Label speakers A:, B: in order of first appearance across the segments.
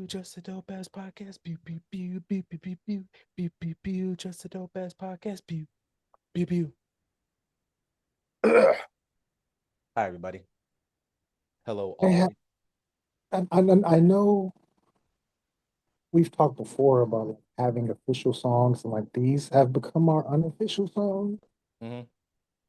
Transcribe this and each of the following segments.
A: just a dope ass podcast. Pew pew pew pew pew pew pew pew pew pew. Just a dope ass podcast. Pew pew pew. Hi everybody. Hello
B: They have,
A: all.
B: I know we've talked before about like, having official songs, and like these have become our unofficial songs.
A: Mhm.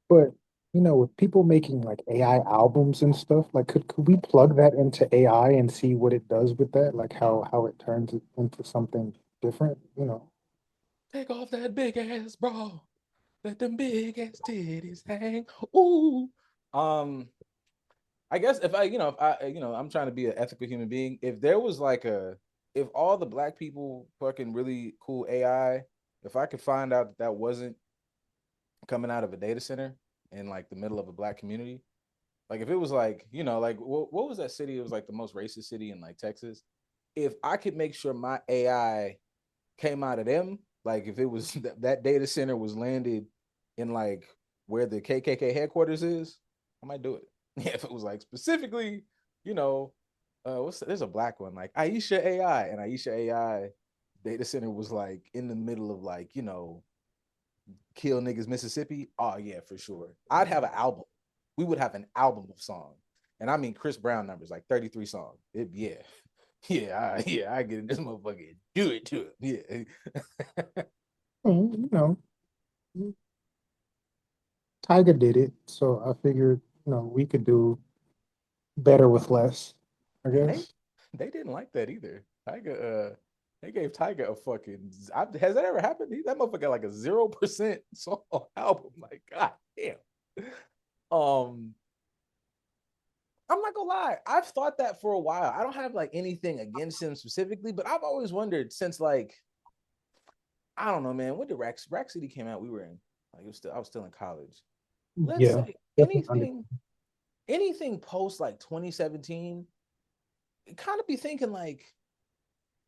B: But with people making like AI albums and stuff, like could we plug that into AI and see what it does with that? Like how it turns it into something different,
A: Take off that big ass bra. Let them big ass titties hang. Ooh. Um. I guess if I'm trying to be an ethical human being. If there was like if all the black people fucking really cool AI, if I could find out that wasn't coming out of a data center in like the middle of a black community. Like if it was like, like what was that city? It was like the most racist city in like Texas. If I could make sure my AI came out of them, like if it was that data center was landed in like where the KKK headquarters is, I might do it. Yeah, if it was like specifically, you know, there's a black one like Aisha AI, and Aisha AI data center was like in the middle of like Kill Niggas Mississippi. Oh yeah, for sure. I'd have an album. We would have an album of songs. And I mean Chris Brown numbers, like 33 songs. Yeah. Yeah, I get in this motherfucker. Do it to it. Yeah.
B: you know, Tiger did it, so I figured, we could do better with less, I
A: And they
B: guess.
A: they didn't like that either. Tiger they gave Tiger a fucking has that ever happened? That motherfucker got like a 0% song album. Like, god damn. Um I'm not gonna lie. I've thought that for a while. I don't have like anything against him specifically, but I've always wondered since like I don't know, man. When did Rack City came out? We were in like I was still in college. Let's
B: Yeah,
A: say
B: definitely.
A: anything post like 2017, kind of be thinking like,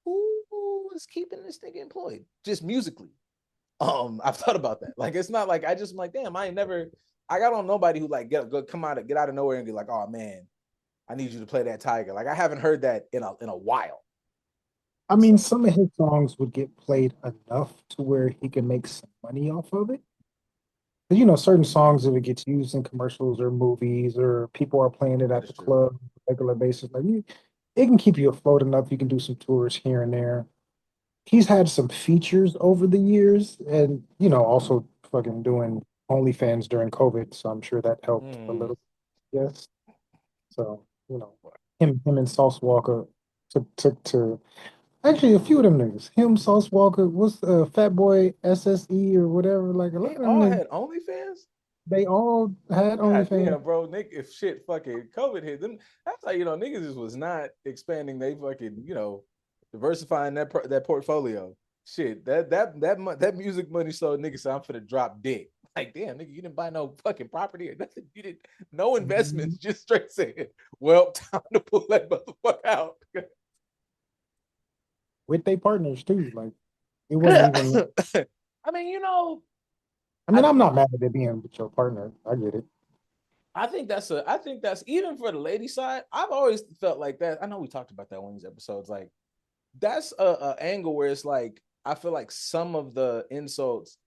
A: who is keeping this nigga employed? Just musically. I've thought about that. Like it's not like I just am like, damn, I got on nobody who like get out of nowhere and be like, oh man, I need you to play that Tiger. Like I haven't heard that in a while.
B: I mean,
A: So
B: some of his songs would get played enough to where he can make some money off of it. 'Cause, certain songs, if it gets used in commercials or movies, or people are playing it
A: that
B: at
A: is
B: the
A: true.
B: club on a regular basis, like it can keep you afloat enough. You can do some tours here and there. He's had some features over the years, and also fucking doing OnlyFans during COVID, so I'm sure that helped a
A: Hmm.
B: little. Yes, so him and Sauce Walker took to actually a few of them niggas. Him, Sauce Walker, what's Fat Boy SSE or whatever. Like a lot
A: They
B: of them
A: all
B: niggas,
A: had OnlyFans.
B: they all had
A: God
B: OnlyFans.
A: damn, bro, Nick, if shit fucking COVID hit them, that's how niggas just was not expanding they fucking diversifying that portfolio. Shit, that music money so niggas say I'm finna drop dick. Like damn, nigga, you didn't buy no fucking property or nothing. You didn't no investments.
B: Mhm.
A: Just straight saying, well, time to pull that motherfucker out.
B: With their partners too. Like it wasn't even.
A: I mean,
B: I
A: I
B: mean, I'm
A: think
B: not mad at it being with your partner. I get it.
A: I think that's even for the lady side. I've always felt like that. I know we talked about that one of these episodes. Like that's a angle where it's like I feel like some of the insults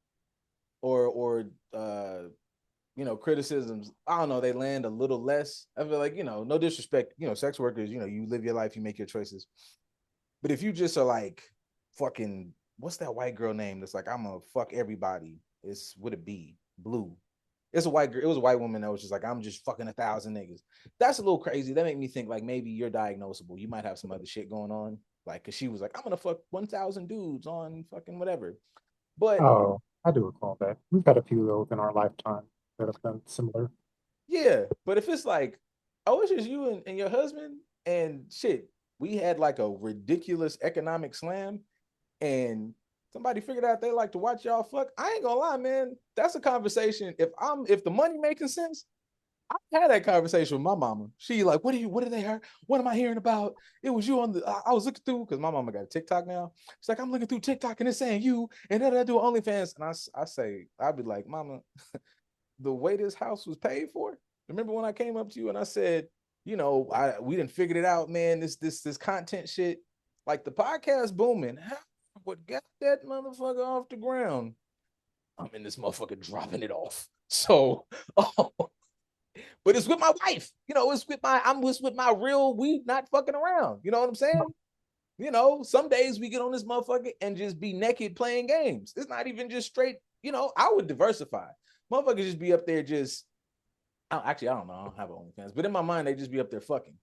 A: or criticisms, I don't know, they land a little less. I feel like, no disrespect, sex workers, you live your life, you make your choices. But if you just are like fucking what's that white girl name that's like I'm gonna fuck everybody? It's would it be blue? It's a white girl. It was a white woman that was just like, I'm just fucking 1,000 niggas. That's a little crazy. That made me think like maybe you're diagnosable. You might have some other shit going on. Like, cause she was like, I'm gonna fuck 1,000 dudes on fucking whatever. But
B: Oh, I do recall that. We've had a few of those in our lifetime that have been similar.
A: yeah, but if it's like, oh, it's just you and your husband and shit, we had like a ridiculous economic slam and somebody figured out they like to watch y'all fuck. I ain't gonna lie, man. That's a conversation. If the money making sense, I had that conversation with my mama. She like, what did they hear? What am I hearing about? It was you on I was looking through because my mama got a TikTok now. She's like, I'm looking through TikTok and it's saying you and then I do OnlyFans. And I say, I'd be like, mama, the way this house was paid for. Remember when I came up to you and I said, we didn't figure it out, man. This content shit. Like the podcast booming. What got that motherfucker off the ground? I'm in this motherfucker dropping it off. So, oh, but it's with my wife. It's with I'm with my real. We not fucking around. You know what I'm saying? Some days we get on this motherfucker and just be naked playing games. It's not even just straight. I would diversify. Motherfuckers just be up there just. Actually, I don't know. I don't have OnlyFans, but in my mind, they just be up there fucking.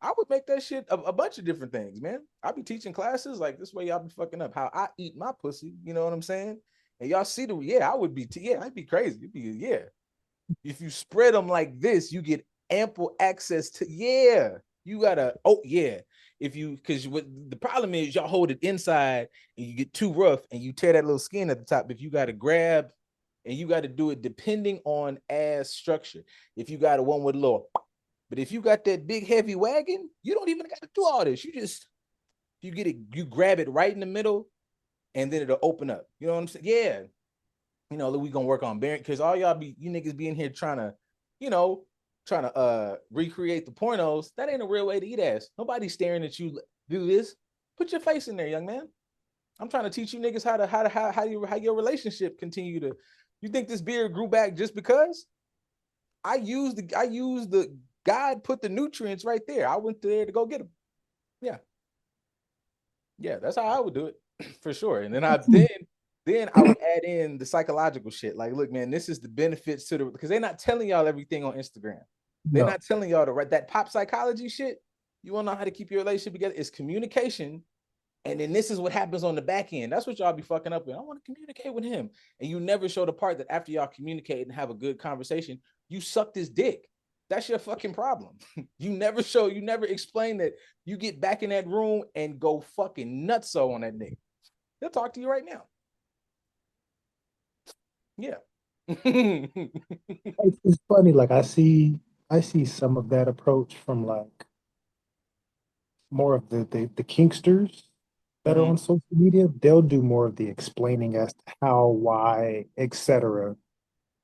A: I would make that shit a bunch of different things, man. I'll be teaching classes like this way. Y'all be fucking up how I eat my pussy. You know what I'm saying? And y'all see I would be. I'd be crazy. It'd be If you spread them like this, you get ample access to. You gotta. Oh yeah. If you because what the problem is, y'all hold it inside and you get too rough and you tear that little skin at the top. If you gotta grab and you got to do it depending on ass structure. If you got a one with a little, but if you got that big heavy wagon, you don't even got to do all this. You get it, you grab it right in the middle, and then it'll open up. You know what I'm saying? Yeah. We gonna work on bearing because all you niggas be in here you know, trying to recreate the pornos. That ain't a real way to eat ass. Nobody's staring at you do this. Put your face in there, young man. I'm trying to teach you niggas how your relationship continue to. You think this beard grew back just because? I used the God put the nutrients right there. I went there to go get them. Yeah, yeah, that's how I would do it for sure. And then then I would add in the psychological shit. Like, look, man, this is the benefits to the because they're not telling y'all everything on Instagram. They're
B: No.
A: not telling y'all to write that pop psychology shit. You want to know how to keep your relationship together? It's communication. And then this is what happens on the back end. That's what y'all be fucking up with. I want to communicate with him. And you never show the part that after y'all communicate and have a good conversation, you sucked his dick. That's your fucking problem. You never explain that you get back in that room and go fucking nutso on that nigga. He'll talk to you right now. Yeah.
B: It's funny, like I see some of that approach from like more of the kinksters that are
A: Mm-hmm.
B: on social media. They'll do more of the explaining as to how, why, etc.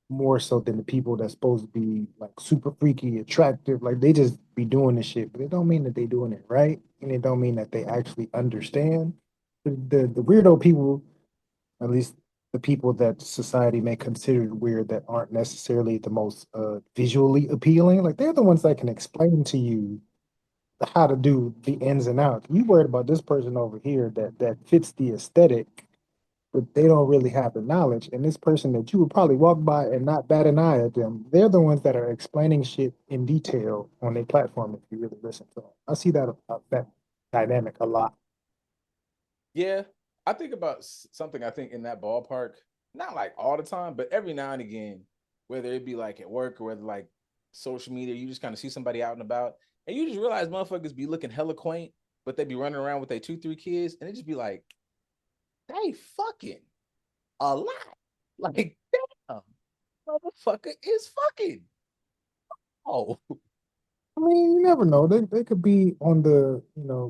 B: More so than the people that's supposed to be like super freaky, attractive. Like they just be doing this shit, but it don't mean that they doing it right, and it don't mean that they actually understand. The weirdo people, at least the people that society may consider weird, that aren't necessarily the most visually appealing. Like they're the ones that can explain to you how to do the ins and outs. You worried about this person over here that fits the aesthetic, but they don't really have the knowledge. And this person that you would probably walk by and not bat an eye at them, they're the ones that are explaining shit in detail on their platform if you really listen to them. I see that dynamic a lot.
A: Yeah. I think about something I think in that ballpark, not like all the time, but every now and again, whether it be like at work or whether like social media, you just kind of see somebody out and about, and you just realize motherfuckers be looking hella quaint, but they be running around with their 2, 3 kids, and it just be like, they fucking a lot. Like, damn, motherfucker is fucking. Oh,
B: I mean, you never know. They could be on the,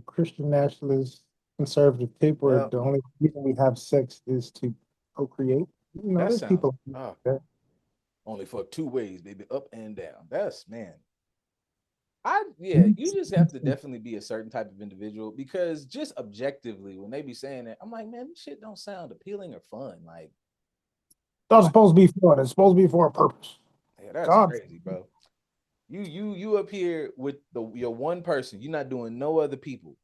B: Christian nationalist conservative tip where
A: yeah,
B: the only reason we have sex is to procreate.
A: that
B: There's
A: sounds.
B: people like that.
A: Only fuck 2 ways, baby, up and down. That's man. You just have to definitely be a certain type of individual because just objectively, when they be saying that, I'm like, man, this shit don't sound appealing or fun. Like,
B: That's
A: why?
B: supposed to be fun. It's supposed to be for a purpose.
A: Yeah, that's
B: God,
A: crazy, bro. You up here with your one person. You're not doing no other people,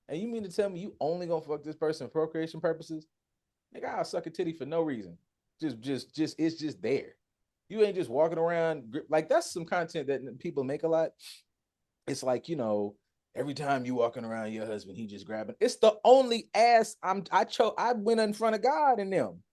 A: and you mean to tell me you only gonna fuck this person for procreation purposes? Nigga, I'll suck a titty for no reason. Just it's just there. You ain't just walking around like that's some content that people make a lot. It's like every time you walking around your husband, he just grabbing. It's the only ass I went in front of God and them,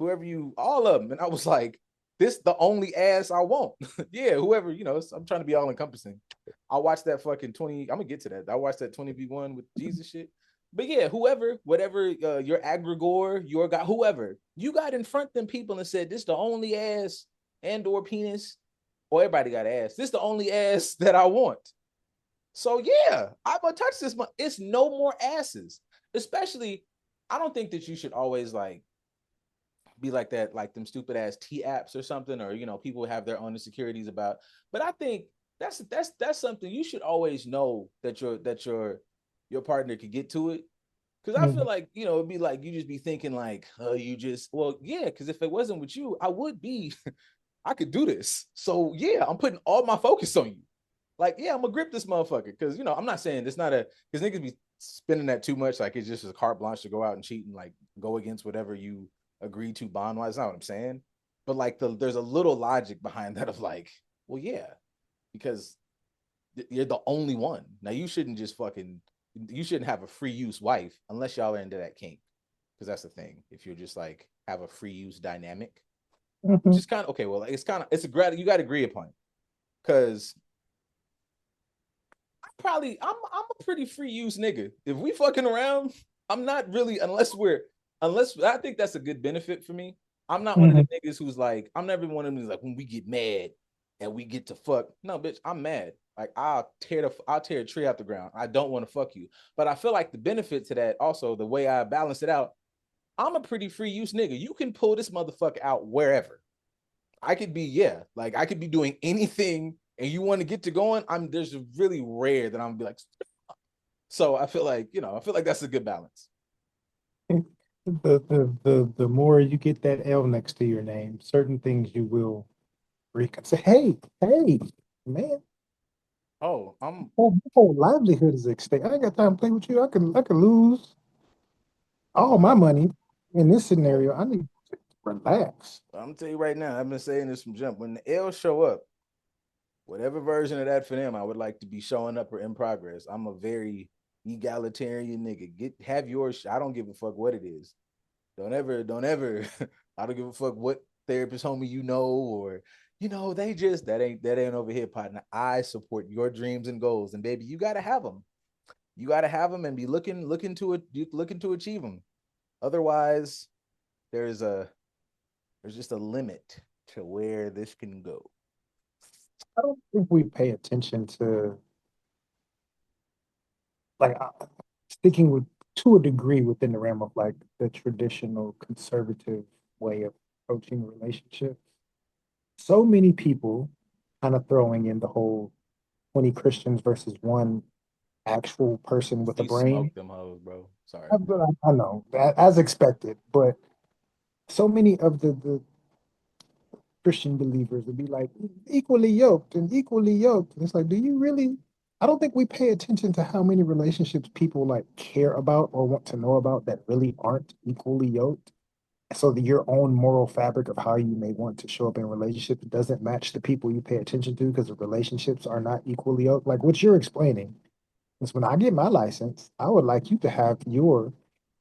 A: whoever you, all of them, and I was like, this the only ass I want. Yeah, whoever I'm trying to be all encompassing. I watched that fucking 20. I'm gonna get to that. I watched that 20v1 with Jesus shit. But yeah, whoever, whatever, your agregor, your guy, whoever you got in front of them people and said this the only ass and or penis, or everybody got ass. This the only ass that I want. So yeah, I'm gonna touch this. It's no more asses. Especially, I don't think that you should always like be like that, like them stupid ass T apps or something, or people have their own insecurities about. But I think that's something you should always know that your partner could get to it. Because I feel
B: Mhm.
A: like, you know, it'd be like you just be thinking like, you just, well, yeah, because if it wasn't with you, I would be, I could do this. So yeah, I'm putting all my focus on you. Like, yeah, I'm gonna grip this motherfucker. Because, you know, I'm not saying it's not a, because niggas be spending that too much. Like, it's just a carte blanche to go out and cheat and like go against whatever you agree to bond wise. That's not what I'm saying. But like, there's a little logic behind that of like, well, yeah, because you're the only one. Now you shouldn't just fucking you shouldn't have a free use wife unless y'all are into that kink. Because that's the thing. If you're just like have a free use dynamic, which
B: Mhm.
A: is kind of okay. Well, it's kind of it's a grad you got to agree upon it. Because I'm a pretty free use nigga. If we fucking around, I'm not really unless I think that's a good benefit for me. I'm not one of the
B: Mhm.
A: niggas who's like I'm never one of them who's like when we get mad and we get to fuck. No, bitch, I'm mad. Like I'll tear a tree out the ground. I don't want to fuck you. But I feel like the benefit to that also the way I balance it out. I'm a pretty free use nigga. You can pull this motherfucker out wherever. I could be, yeah, like I could be doing anything and you want to get to going. I'm there's really rare that I'm gonna be like, so I feel like, you know, I feel like that's a good balance.
B: The more you get that L next to your name, certain things you will reconsider. Hey, hey, man,
A: Oh, I'm
B: my whole livelihood is at stake. I ain't got time to play with you. I can lose all my
A: well,
B: money in this
A: well,
B: scenario. I need to relax.
A: I'm gonna tell you right now, I've been saying this from jump. When the L show up, whatever version of that for them, I would like to be showing up or in progress. I'm a very egalitarian nigga. Have yours. I don't give a fuck what it is. Don't ever. I don't give a fuck what therapist homie you know, or you know, they just that ain't over here, partner. I support your dreams and goals, and baby, you gotta have them. You gotta have them and be looking to achieve them. Otherwise, there's a there's just a limit to where this can go.
B: I don't think we pay attention to like sticking with to a degree within the realm of like the traditional conservative way of approaching relationships. So many people kind of throwing in the whole 20 Christians versus one actual person with a
A: He
B: brain.
A: smoked them hoes, bro. Sorry.
B: I know, as expected, but so many of the Christian believers would be like equally yoked and equally yoked. And it's like, do you really? I don't think we pay attention to how many relationships people like care about or want to know about that really aren't equally yoked. So that your own moral fabric of how you may want to show up in relationships doesn't match the people you pay attention to because the relationships are not equally yoked. Like what you're explaining is when I get my license, I would like you to have your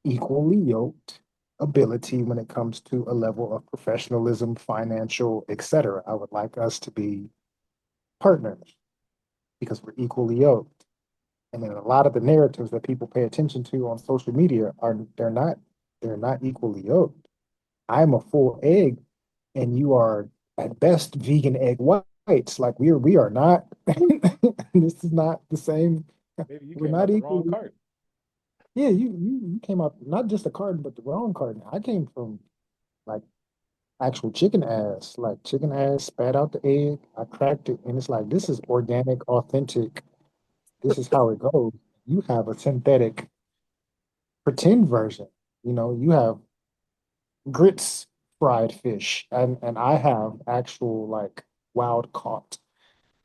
B: equally yoked ability when it comes to a level of professionalism, financial, etc. I would like us to be partners because we're equally yoked. And then a lot of the narratives that people pay attention to on social media are they're not equally yoked. I'm a full egg and you are at best vegan egg whites. Like we are not this is not the same.
A: Maybe you
B: We're
A: came
B: not
A: out the wrong
B: equally.
A: cart.
B: Yeah, you came out not just a carton, but the wrong carton. I came from like actual chicken ass, like chicken ass, spat out the egg. I cracked it, and it's like this is organic, authentic. This is how it goes. You have a synthetic pretend version. You have grits fried fish, and I have actual like wild caught.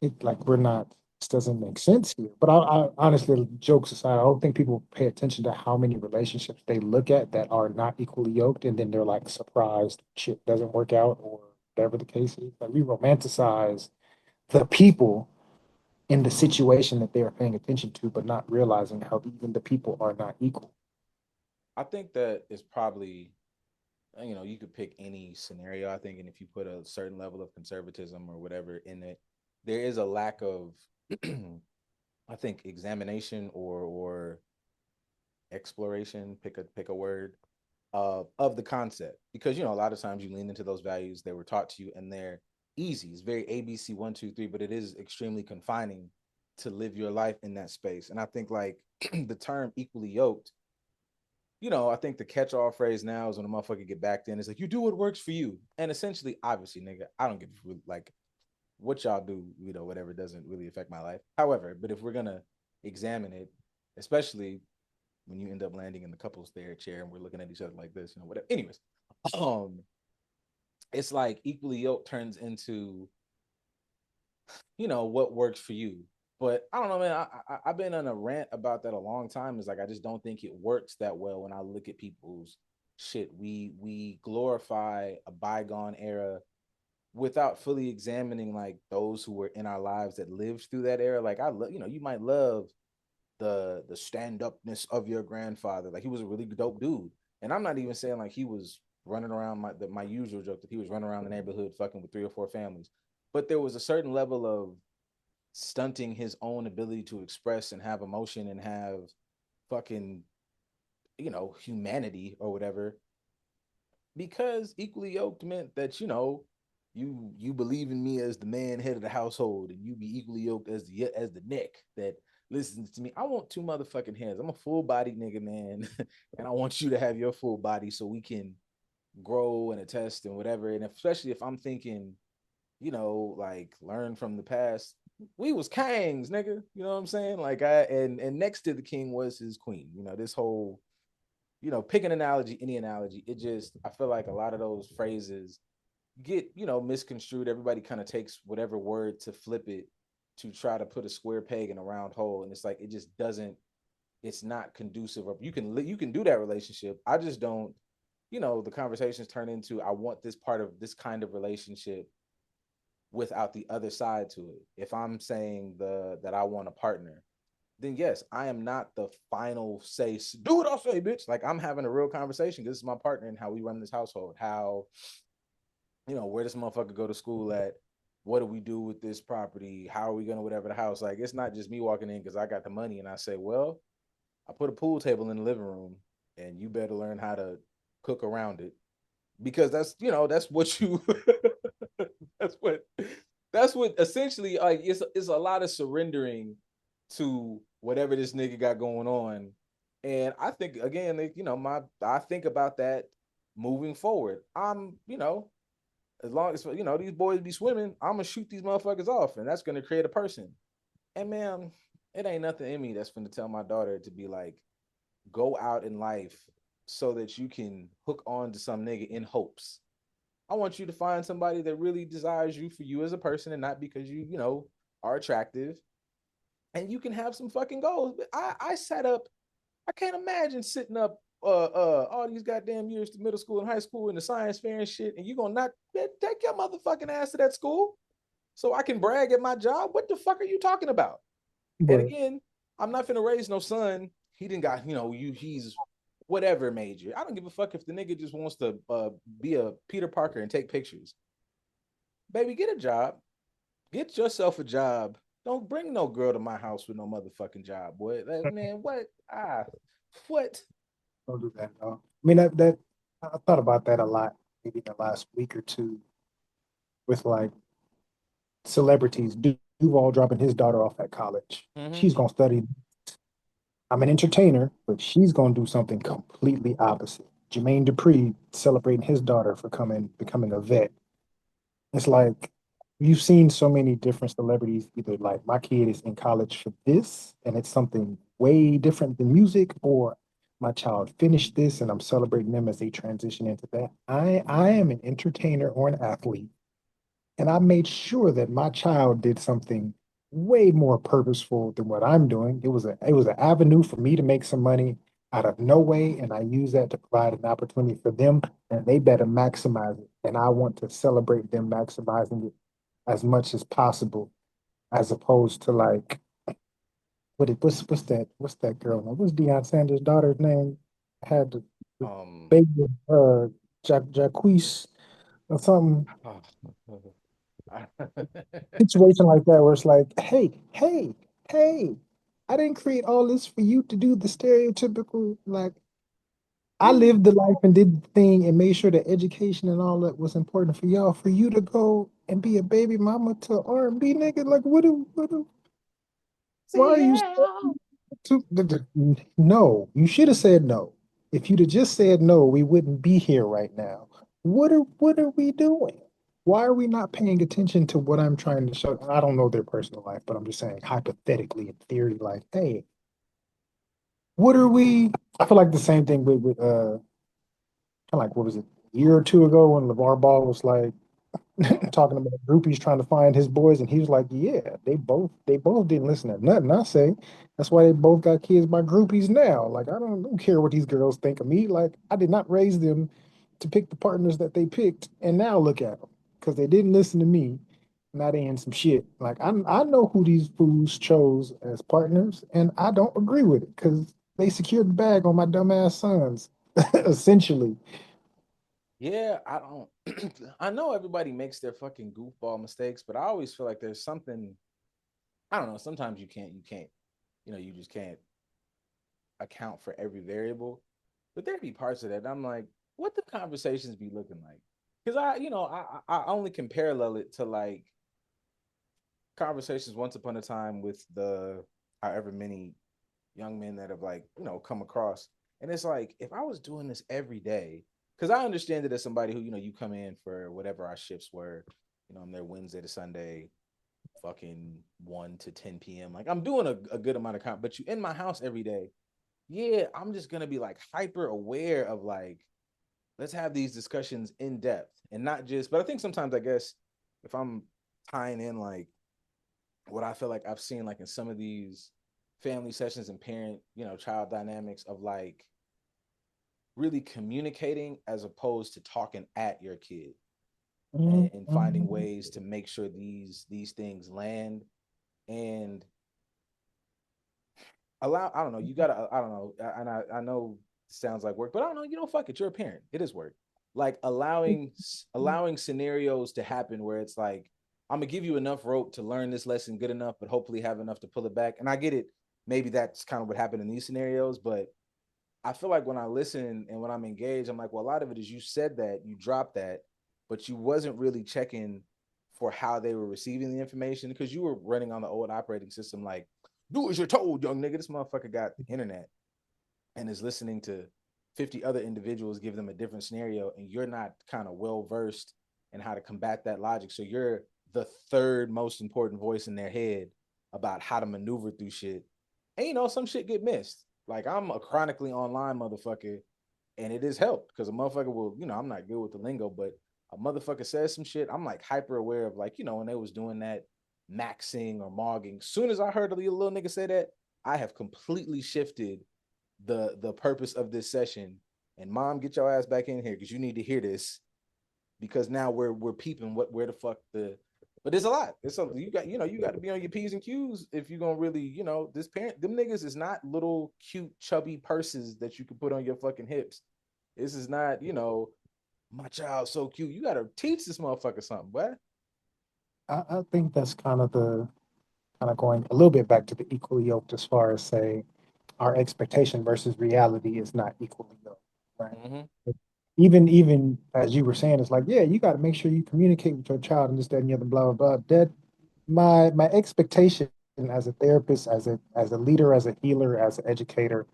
B: It like we're not. This doesn't make sense here. But I honestly, jokes aside, I don't think people pay attention to how many relationships they look at that are not equally yoked, and then they're like surprised shit doesn't work out or whatever the case is. Like we romanticize the people in the situation that they are paying attention to, but not realizing how even the people are not equal.
A: I think that is probably you know, you could pick any scenario, I think, and if you put a certain level of conservatism or whatever in it, there is a lack of I think examination or exploration, pick a word, of the concept. Because you know, a lot of times you lean into those values that were taught to you and they're easy. It's very ABC 1, 2, 3, but it is extremely confining to live your life in that space. And I think like the term equally yoked, you know, I think the catch-all phrase now is when a motherfucker get back then, it's like you do what works for you. And essentially, obviously, nigga, I don't give like what y'all do, you know, whatever doesn't really affect my life. However, but if we're gonna examine it, especially when you end up landing in the couple's there chair and we're looking at each other like this, whatever. Anyways, um, it's like equally yoked turns into what works for you. But I don't know, man. I've been on a rant about that a long time. Is like I just don't think it works that well when I look at people's shit. We glorify a bygone era without fully examining like those who were in our lives that lived through that era. Like you might love the stand upness of your grandfather. Like he was a really dope dude, and I'm not even saying like he was running around my usual joke that he was running around the neighborhood fucking with 3 or 4 families, but there was a certain level of stunting his own ability to express and have emotion and have fucking humanity or whatever, because equally yoked meant that you believe in me as the man head of the household, and you be equally yoked as the neck that listens to me. I want two motherfucking hands. I'm a full body nigga, man, and I want you to have your full body so we can grow and attest and whatever. And especially if I'm thinking, like learn from the past. We was kings, nigga. You know what I'm saying? Like and next to the king was his queen. This whole pick an analogy, any analogy. It just I feel like a lot of those phrases get misconstrued. Everybody kind of takes whatever word to flip it to try to put a square peg in a round hole, and it's like it just doesn't. It's not conducive. Or you can do that relationship. I just don't. The conversations turn into I want this part of this kind of relationship without the other side to it. If I'm saying that I want a partner, then yes, I am not the final say. Do what I say, bitch. Like I'm having a real conversation. This is my partner and how we run this household. How where does motherfucker go to school at? What do we do with this property? How are we gonna whatever the house? Like it's not just me walking in because I got the money and I say, well, I put a pool table in the living room and you better learn how to cook around it because that's what you that's what that's what essentially like it's a lot of surrendering to whatever this nigga got going on. And I think again, like, my I think about that moving forward. As long as these boys be swimming, I'm gonna shoot these motherfuckers off, and that's gonna create a person. And man, it ain't nothing in me that's gonna tell my daughter to be like, go out in life so that you can hook on to some nigga in hopes. I want you to find somebody that really desires you for you as a person and not because you are attractive. And you can have some fucking goals. But I sat up, I can't imagine sitting up all these goddamn years to middle school and high school and the science fair and shit, and you gonna not take your motherfucking ass to that school so I can brag at my job. What the fuck are you talking about? And
B: But
A: again, I'm not finna raise no son. He didn't got, he's whatever major. I don't give a fuck if the nigga just wants to be a Peter Parker and take pictures. Baby, get a job. Get yourself a job. Don't bring no girl to my house with no motherfucking job, boy. Like, man, what? What?
B: don't do that, though. I mean, that I thought about that a lot, maybe the last week or two, with like celebrities. Duval dropping his daughter off at college.
A: Mm-hmm.
B: She's gonna study. I'm an entertainer, but she's gonna do something completely opposite. Jermaine Dupri celebrating his daughter for becoming a vet. It's like you've seen so many different celebrities, either like my kid is in college for this and it's something way different than music, or my child finished this and I'm celebrating them as they transition into that. I am an entertainer or an athlete, and I made sure that my child did something way more purposeful than what I'm doing. It was an avenue for me to make some money out of no way, and I use that to provide an opportunity for them, and they better maximize it. And I want to celebrate them maximizing it as much as possible, as opposed to like what's that girl name? What's Deion Sanders' daughter's name? Had the
A: Um.
B: baby Jacquees or something. Situation like that where it's like, hey, I didn't create all this for you to do the stereotypical, like, I lived the life and did the thing and made sure that education and all that was important for y'all, for you to go and be a baby mama to R&B nigga. Like, why
A: See,
B: are you
A: yeah.
B: no, you should have said no. If you'd have just said no, we wouldn't be here right now. What are we doing? Why are we not paying attention to what I'm trying to show? I don't know their personal life, but I'm just saying hypothetically in theory, like, hey, What are we? I feel like the same thing with kind of like what was it, a year or two ago when LeVar Ball was like talking about groupies trying to find his boys, and he was like, "Yeah, they both didn't listen to nothing I say. That's why they both got kids by groupies now. Like I don't care what these girls think of me. Like I did not raise them to pick the partners that they picked, and now look at them because they didn't listen to me. Now they in some shit. Like I know who these fools chose as partners, and I don't agree with it because they secured the bag on my dumbass sons, essentially.
A: Yeah, I don't. I know everybody makes their fucking goofball mistakes, but I always feel like there's something. I don't know. Sometimes you can't. You just can't account for every variable. But there be parts of that and I'm like, what the conversations be looking like? Because I only can parallel it to like conversations once upon a time with the however many young men that have like come across, and it's like if I was doing this every day, because I understand it as somebody who you come in for whatever our shifts were, I'm there Wednesday to Sunday, fucking 1 to 10 p.m. Like I'm doing a good amount of but you in my house every day. Yeah, I'm just gonna be like hyper aware of like let's have these discussions in depth and not just. But I think sometimes I guess if I'm tying in like what I feel like I've seen like in some of these family sessions and parent child dynamics of like really communicating as opposed to talking at your kid, and finding
B: Mhm.
A: ways to make sure these things land and allow. I don't know, you gotta, I don't know, and I know it sounds like work, but I don't know, fuck it, you're a parent, it is work. Like allowing scenarios to happen where it's like I'm gonna give you enough rope to learn this lesson good enough, but hopefully have enough to pull it back. And I get it, maybe that's kind of what happened in these scenarios, but I feel like when I listen and when I'm engaged, I'm like, well, a lot of it is you said that, you dropped that, but you wasn't really checking for how they were receiving the information because you were running on the old operating system, like, do as you're told, young nigga. This motherfucker got the internet and is listening to 50 other individuals give them a different scenario, and you're not kind of well versed in how to combat that logic. So you're the third most important voice in their head about how to maneuver through shit. And some shit get missed. Like I'm a chronically online motherfucker, and it has helped because a motherfucker will, I'm not good with the lingo, but a motherfucker says some shit. I'm like hyper aware of like, when they was doing that maxing or mogging. Soon as I heard a little nigga say that, I have completely shifted the purpose of this session. And mom, get your ass back in here because you need to hear this because now we're peeping where the fuck the. But there's a lot. It's a you got you got to be on your p's and q's if you're gonna really this parent them niggas is not little cute chubby purses that you can put on your fucking hips. This is not my child's so cute. You gotta teach this motherfucker something, boy.
B: I think that's kind of going a little bit back to the equally yoked as far as say our expectation versus reality is not equally yoked, right?
A: Mm-hmm.
B: Even as you were saying, it's like, yeah, you got to make sure you communicate with your child and this, that, and the other, blah, blah, blah. That my expectation as a therapist, as a leader, as a healer, as an educator,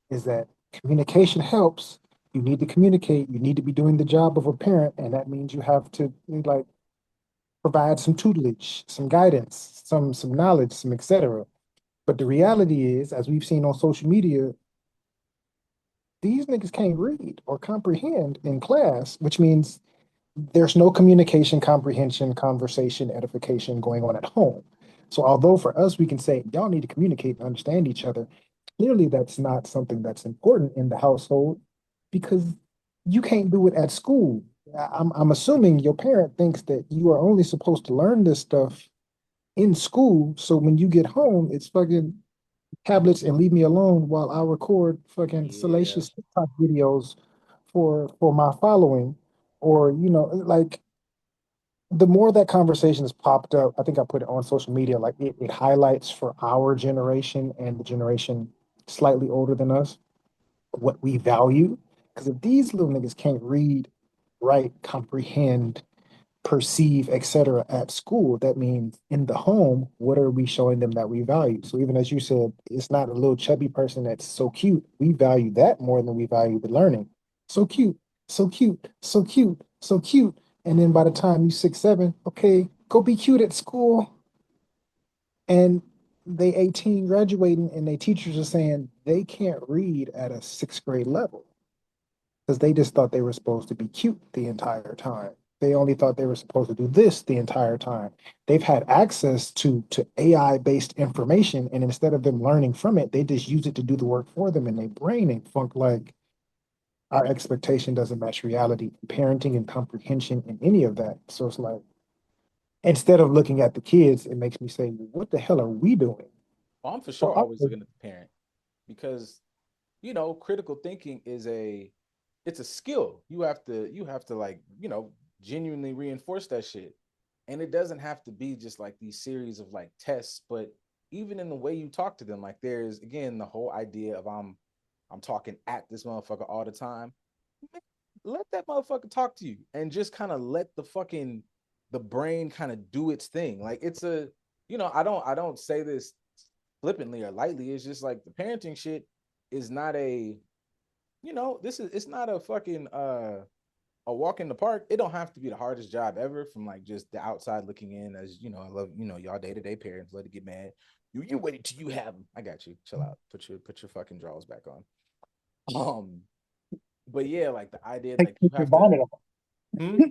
B: is that communication helps. You need to communicate. You need to be doing the job of a parent, and that means you have to like provide some tutelage, some guidance, some knowledge, some etc. But the reality is, as we've seen on social media, these niggas can't read or comprehend in class, which means there's no communication, comprehension, conversation, edification going on at home. So, although for us, we can say, y'all need to communicate and understand each other, clearly that's not something that's important in the household because you can't do it at school. I'm assuming your parent thinks that you are only supposed to learn this stuff in school. So, when you get home, it's fucking tablets and leave me alone while I record fucking
A: Yeah.
B: salacious TikTok videos for my following. Or, like the more that conversation has popped up, I think I put it on social media, like it highlights for our generation and the generation slightly older than us what we value. Because if these little niggas can't read, write, comprehend, perceive, etc. at school, that means in the home, what are we showing them that we value? So even as you said, it's not a little chubby person that's so cute. We value that more than we value the learning. So cute, so cute, so cute, so cute. And then by the time you 6, 7, okay, go be cute at school. And they 18 graduating and they teachers are saying they can't read at a sixth grade level because they just thought they were supposed to be cute the entire time. They only thought they were supposed to do this the entire time. They've had access to AI based information, and instead of them learning from it, they just use it to do the work for them, and their brain ain't funk like our expectation doesn't match reality, parenting and comprehension and any of that. So it's like instead of looking at the kids, it makes me say, what the hell are we doing?
A: Well, I'm for
B: Well,
A: sure always looking at the parent because critical thinking is it's a skill. You have to like, genuinely reinforce that shit. And it doesn't have to be just like these series of like tests, but even in the way you talk to them, like there's again the whole idea of I'm talking at this motherfucker all the time. Let that motherfucker talk to you and just kind of let the brain kind of do its thing. Like it's a, I don't say this flippantly or lightly. It's just like the parenting shit is not a, this is it's not a fucking a walk in the park. It don't have to be the hardest job ever from like just the outside looking in. As I love, y'all day-to-day parents love to get mad. You wait till you have them. I got you. Chill out. Put your fucking drawers back on. Um, but yeah, like the idea like you
B: take your
A: have to,
B: bonnet off.
A: hmm?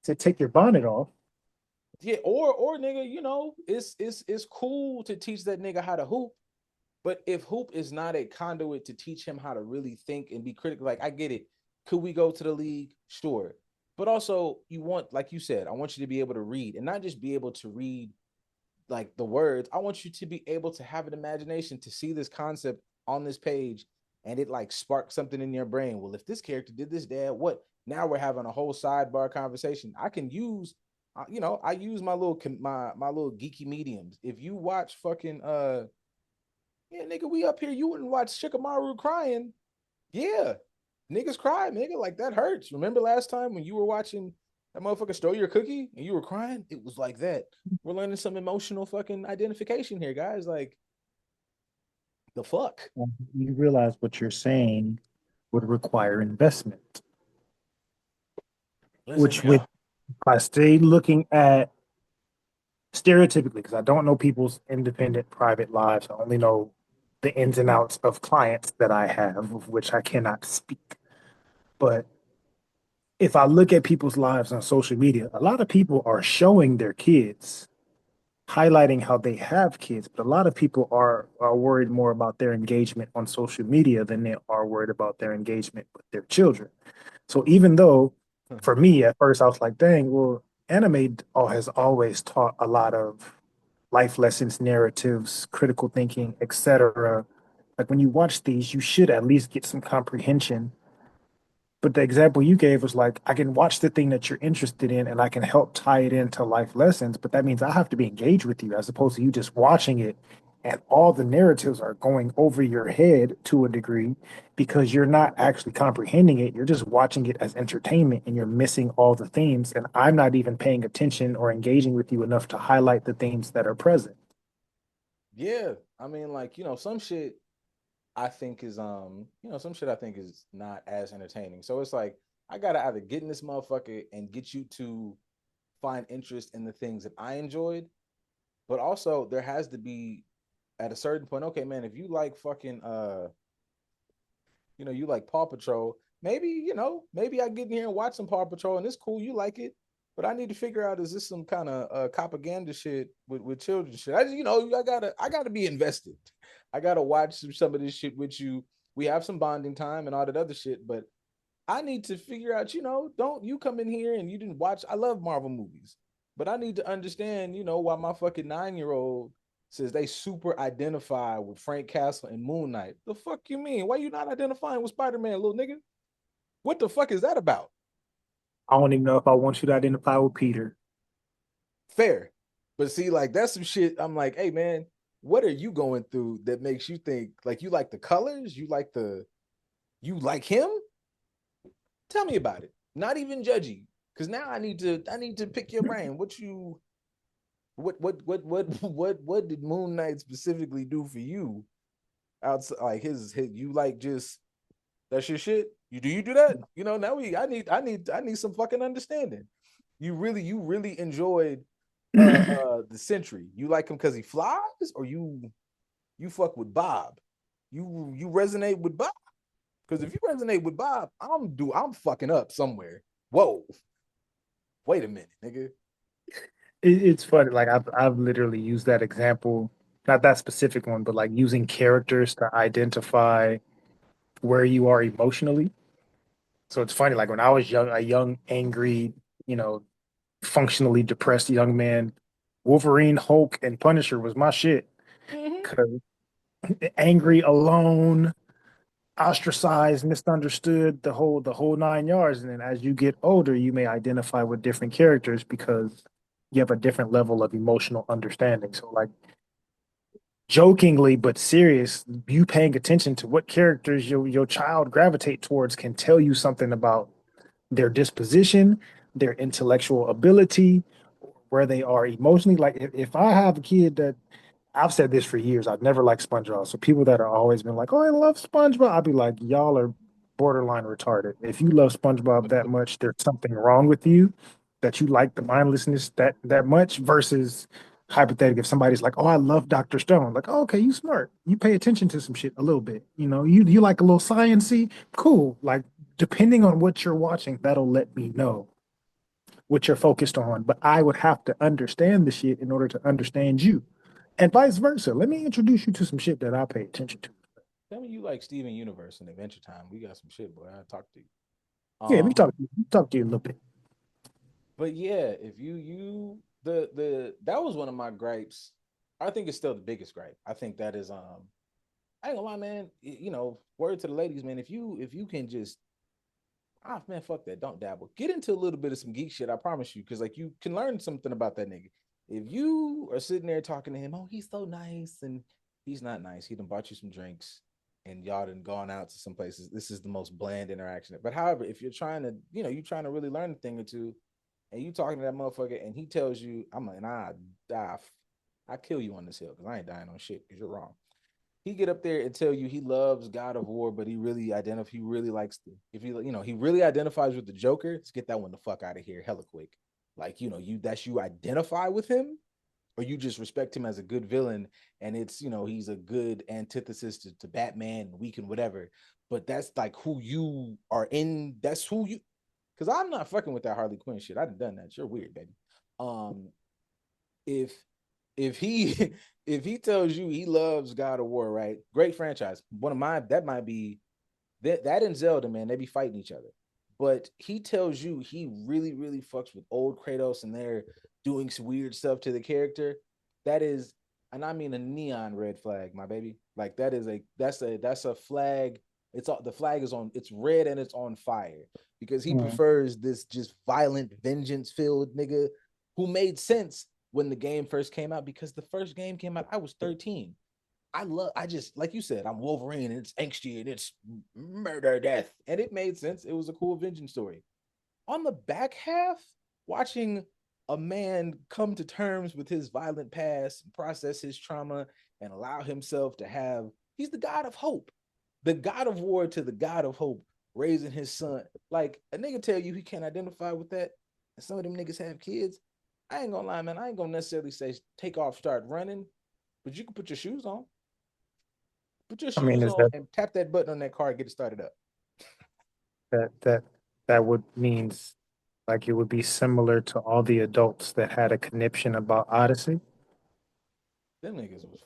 B: To take your bonnet off.
A: Yeah, or nigga, it's cool to teach that nigga how to hoop. But if hoop is not a conduit to teach him how to really think and be critical, like I get it. Could we go to the league? Sure. But also, you want, like you said, I want you to be able to read and not just be able to read like the words. I want you to be able to have an imagination to see this concept on this page and it like sparks something in your brain. Well, if this character did this, dad, what? Now we're having a whole sidebar conversation. I can use, I use my little geeky mediums. If you watch fucking yeah, nigga, we up here. You wouldn't watch Shikamaru crying. Yeah, niggas cry, nigga. Like that hurts. Remember last time when you were watching that motherfucker stole your cookie and you were crying? It was like that. We're learning some emotional fucking identification here, guys. Like the fuck.
B: You realize what you're saying would require investment,
A: Listen,
B: which with
A: nigga.
B: if I stay looking at stereotypically, because I don't know people's independent private lives, I only know the ins and outs of clients that I have, of which I cannot speak. But if I look at people's lives on social media, a lot of people are showing their kids, highlighting how they have kids, but a lot of people are worried more about their engagement on social media than they are worried about their engagement with their children. So even though for me at first I was like, dang, well, anime has always taught a lot of life lessons, narratives, critical thinking, etc. Like when you watch these, you should at least get some comprehension. But the example you gave was like, I can watch the thing that you're interested in and I can help tie it into life lessons. But that means I have to be engaged with you as opposed to you just watching it and all the narratives are going over your head to a degree because you're not actually comprehending it. You're just watching it as entertainment and you're missing all the themes. And I'm not even paying attention or engaging with you enough to highlight the themes that are present.
A: Yeah. I mean, like, some shit I think is some shit I think is not as entertaining. So it's like I gotta either get in this motherfucker and get you to find interest in the things that I enjoyed, but also there has to be at a certain point, okay, man, if you like fucking you like Paw Patrol, maybe, maybe I get in here and watch some Paw Patrol and it's cool, you like it. But I need to figure out, is this some kind of propaganda shit with children shit? I gotta be invested. I gotta watch some of this shit with you. We have some bonding time and all that other shit, but I need to figure out, don't you come in here and you didn't watch. I love Marvel movies, but I need to understand, why my fucking 9-year-old says they super identify with Frank Castle and Moon Knight. The fuck you mean? Why you not identifying with Spider-Man, little nigga? What the fuck is that about?
B: I don't even know if I want you to identify with Peter.
A: Fair. But see, like that's some shit. I'm like, hey man, what are you going through that makes you think like you like the colors? You like him? Tell me about it. Not even judgy. Cause now I need to pick your brain. What did Moon Knight specifically do for you? Outside like his you like just that's your shit? You do that? Now I need some fucking understanding. You really enjoyed the Sentry. You like him because he flies, or you fuck with Bob? You resonate with Bob? Because if you resonate with Bob, I'm fucking up somewhere. Whoa, wait a minute, nigga.
B: It's funny. Like I've literally used that example, not that specific one, but like using characters to identify where you are emotionally. So it's funny. Like when I was young, a young, angry, you know, functionally depressed young man, Wolverine, Hulk, and Punisher was my shit.
A: Mm-hmm.
B: 'Cause angry, alone, ostracized, misunderstood, the whole 9 yards. And then as you get older, you may identify with different characters because you have a different level of emotional understanding. So like jokingly but serious, you paying attention to what characters your child gravitate towards can tell you something about their disposition, their intellectual ability, where they are emotionally. Like if I have a kid that I've said this for years. I've never liked SpongeBob. So people that are always been like, "Oh, I love SpongeBob," I'll be like, "Y'all are borderline retarded. If you love SpongeBob that much, there's something wrong with you that you like the mindlessness that much." Versus hypothetically, if somebody's like, "Oh, I love Dr. Stone," like, "Oh, okay, you smart. You pay attention to some shit a little bit. You like a little sciency, cool." Like depending on what you're watching, that'll let me know what you're focused on. But I would have to understand the shit in order to understand you and vice versa. Let me introduce you to some shit that I pay attention to.
A: Tell me you like Steven Universe and Adventure Time. We got some shit, boy. I talk to you.
B: Yeah, let me
A: Um,
B: talk to you. Let me talk to you a little bit.
A: but yeah, if you the that was one of my gripes. I think it's still the biggest gripe. I think that is I ain't gonna lie, man. Word to the ladies, man. If you can just man, fuck that. Don't dabble. Get into a little bit of some geek shit. I promise you, because like you can learn something about that nigga. If you are sitting there talking to him, oh, he's so nice, and he's not nice. He done bought you some drinks, and y'all done gone out to some places. This is the most bland interaction. But however, if you're trying to, you trying to really learn a thing or two, and you talking to that motherfucker, and he tells you, I'm like, nah, die, I kill you on this hill because I ain't dying on shit because you're wrong. He get up there and tell you he loves God of War, but he really likes if he really identifies with the Joker. Let's get that one the fuck out of here, hella quick. Like you identify with him, or you just respect him as a good villain, and he's a good antithesis to Batman and Weekend whatever. But that's like who you are in. That's who you. Because I'm not fucking with that Harley Quinn shit. I've done that. You're weird, baby. Um, if if he if he tells you he loves God of War, right? Great franchise. One of mine that might be that and Zelda, man, they be fighting each other. But he tells you he really, really fucks with old Kratos and they're doing some weird stuff to the character. That is, and I mean a neon red flag, my baby. Like that's a flag. The flag is on, it's red and it's on fire because he
B: Mm.
A: prefers this just violent, vengeance filled nigga who made sense when the game first came out because the first game came out, I was 13. I just, like you said, I'm Wolverine and it's angsty and it's murder, death. And it made sense. It was a cool vengeance story. On the back half, watching a man come to terms with his violent past, process his trauma, and allow himself to he's the God of hope, the God of war to the God of hope, raising his son. Like a nigga tell you he can't identify with that, and some of them niggas have kids. I ain't gonna lie, man. I ain't gonna necessarily say take off, start running, but you can put your shoes on. Put your
B: I mean,
A: shoes
B: is
A: on
B: that
A: and tap that button on that car and get it started up.
B: that that that would means like it would be similar to all the adults that had a conniption about Odyssey?
A: Them niggas was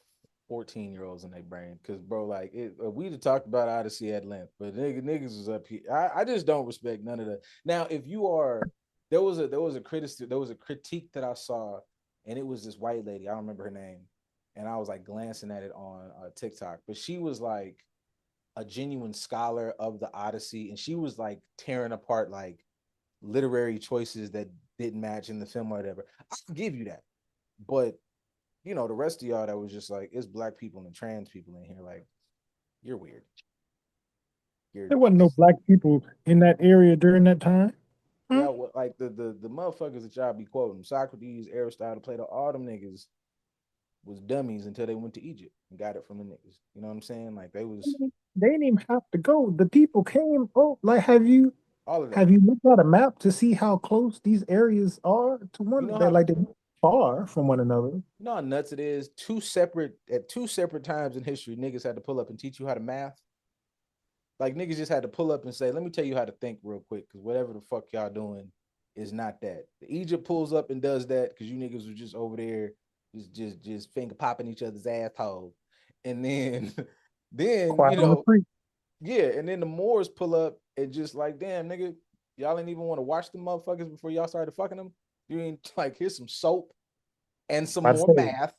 A: 14-year-olds in their brain. Cause bro, like we'd have talked about Odyssey at length, but niggas was up here. I just don't respect none of that. Now, if you are there was a critique that I saw, and it was this white lady, I don't remember her name, and I was like glancing at it on TikTok, but she was like a genuine scholar of the Odyssey, and she was like tearing apart like literary choices that didn't match in the film or whatever. I'll give you that. But the rest of y'all that was just like, it's black people and trans people in here, like, you're weird. You're
B: There wasn't no black people in that area during that time. Hmm?
A: yeah, like the motherfuckers that y'all be quoting, Socrates, Aristotle, Plato, all them niggas was dummies until they went to Egypt and got it from the niggas. You know what I'm saying? Like they was
B: They didn't even have to go. The people came. Oh, like have you
A: all of that.
B: have you looked at a map to see how close these areas are to
A: You
B: one
A: know
B: that
A: how
B: like they far from one another.
A: You know how nuts it is. Two separate times in history, niggas had to pull up and teach you how to math. Like niggas just had to pull up and say, "Let me tell you how to think real quick," because whatever the fuck y'all doing is not that. The Egypt pulls up and does that because you niggas were just over there, just finger popping each other's asshole, and then, then
B: Quiet on the creek.
A: yeah, and then the Moors pull up and just like, damn, nigga, y'all didn't even want to wash the motherfuckers before y'all started fucking them. You ain't like, here's some soap and some
B: I'd
A: more
B: say
A: math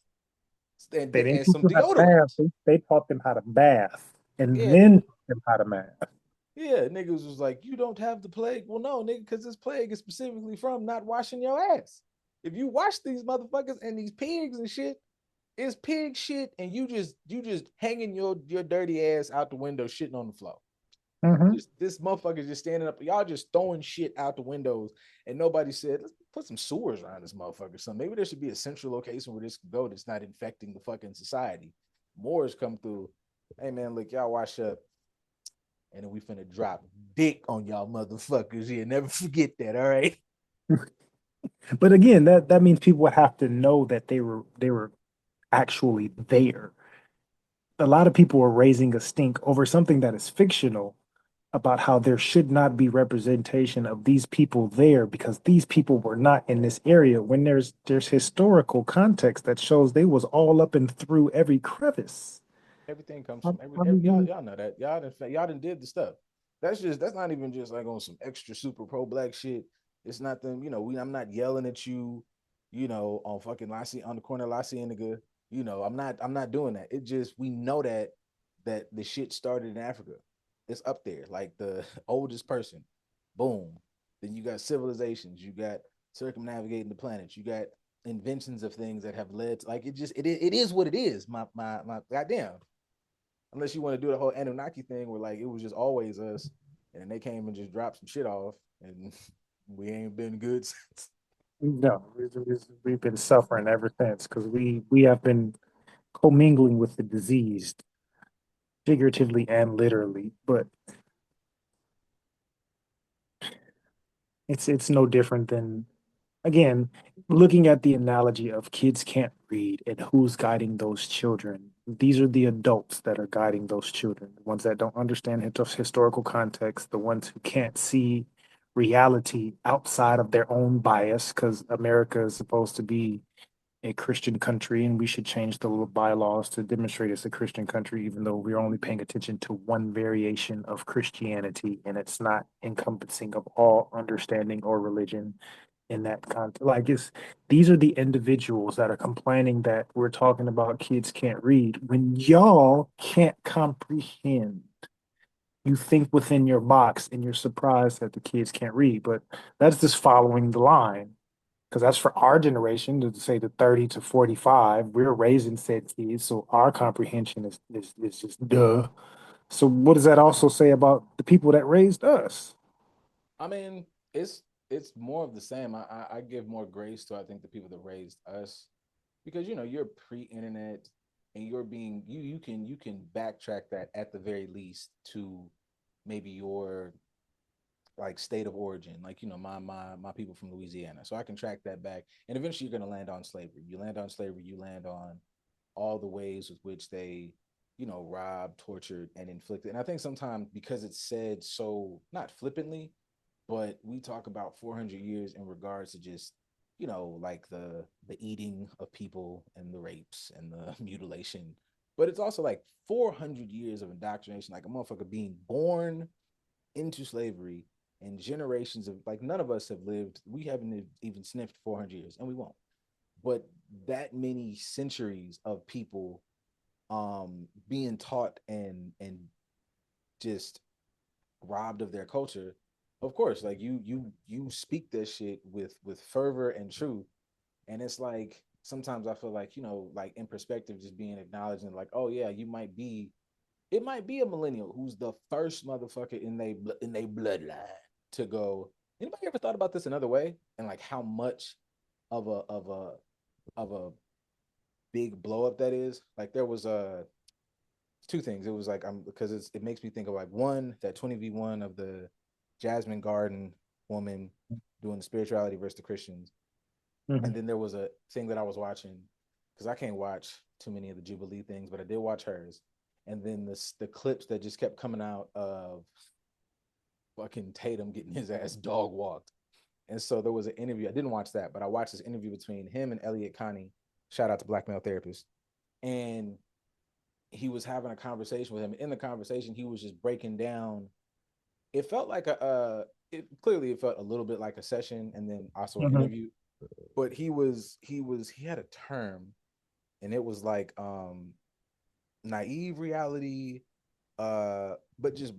B: they didn't
A: and
B: teach
A: some
B: them how to
A: deodorant.
B: bath. They taught them how to bath and
A: Yeah,
B: then
A: nigga.
B: taught them how to math.
A: Yeah, niggas was like, you don't have the plague. Well, no, nigga, because this plague is specifically from not washing your ass. If you wash these motherfuckers and these pigs and shit, it's pig shit, and you just hanging your dirty ass out the window, shitting on the floor.
B: Hmm.
A: Just this motherfucker just standing up, y'all just throwing shit out the windows, and nobody said, let's put some sewers around this motherfucker. So maybe there should be a central location where this can go that's not infecting the fucking society. Moors come through. Hey man, look, y'all wash up and then we finna drop dick on y'all motherfuckers. Yeah, never forget that. All right.
B: But again, that means people would have to know that they were actually there. A lot of people are raising a stink over something that is fictional about how there should not be representation of these people there because these people were not in this area when there's historical context that shows they was all up and through every crevice.
A: Everything comes
B: I,
A: from
B: I
A: y'all.
B: mean,
A: Y'all know that. Y'all done did the stuff. That's not even just like on some extra super pro black shit. It's not them. I'm not yelling at you. On fucking Lassie on the corner, Lassie nigga. I'm not doing that. It just we know that the shit started in Africa. It's up there, like the oldest person. Boom. Then you got civilizations. You got circumnavigating the planets. You got inventions of things that have led to, like it is what it is. My goddamn. Unless you want to do the whole Anunnaki thing where like it was just always us, and they came and just dropped some shit off, and we ain't been good since.
B: no, we've been suffering ever since because we have been commingling with the diseased, figuratively and literally. But it's no different than again, looking at the analogy of kids can't read and who's guiding those children. These are the adults that are guiding those children, the ones that don't understand historical context, the ones who can't see reality outside of their own bias, because America is supposed to be a Christian country and we should change the little bylaws to demonstrate it's a Christian country, even though we're only paying attention to one variation of Christianity and it's not encompassing of all understanding or religion in that context. Like it's these are the individuals that are complaining that we're talking about kids can't read when y'all can't comprehend. You think within your box and you're surprised that the kids can't read, but that's just following the line. Because that's for our generation to say the 30 to 45. We're raising said kids, so our comprehension is just duh. So what does that also say about the people that raised us?
A: I mean, it's more of the same. I give more grace to I think the people that raised us because you're pre-internet and you're being you can backtrack that at the very least to maybe your like state of origin, like my people from Louisiana. So I can track that back, and eventually you're going to land on slavery. You land on slavery. You land on all the ways with which they, robbed, tortured, and inflicted. And I think sometimes because it's said so not flippantly, but we talk about 400 years in regards to just like the eating of people and the rapes and the mutilation, but it's also like 400 years of indoctrination, like a motherfucker being born into slavery and generations of like none of us have lived, we haven't even sniffed 400 years and we won't, but that many centuries of people being taught and just robbed of their culture. Of course, like you speak this shit with fervor and truth, and it's like sometimes I feel like like in perspective just being acknowledged and like, oh yeah, it might be a millennial who's the first motherfucker in they bloodline to go. Anybody ever thought about this another way and like how much of a big blow up that is? Like there was two things. It was like I'm because it makes me think of like one that 20v1 of the Jasmine Garden woman doing the spirituality versus the Christians,
B: Mhm.
A: And then there was a thing that I was watching because I can't watch too many of the Jubilee things, but I did watch hers. And then the clips that just kept coming out of fucking Tatum getting his ass dog walked. And so there was an interview. I didn't watch that, but I watched this interview between him and Elliot Connie. Shout out to Black Male Therapist. And he was having a conversation with him. In the conversation, he was just breaking down. It felt like it felt a little bit like a session and then also an
B: Mhm.
A: interview. But he had a term, and it was like naive reality, but just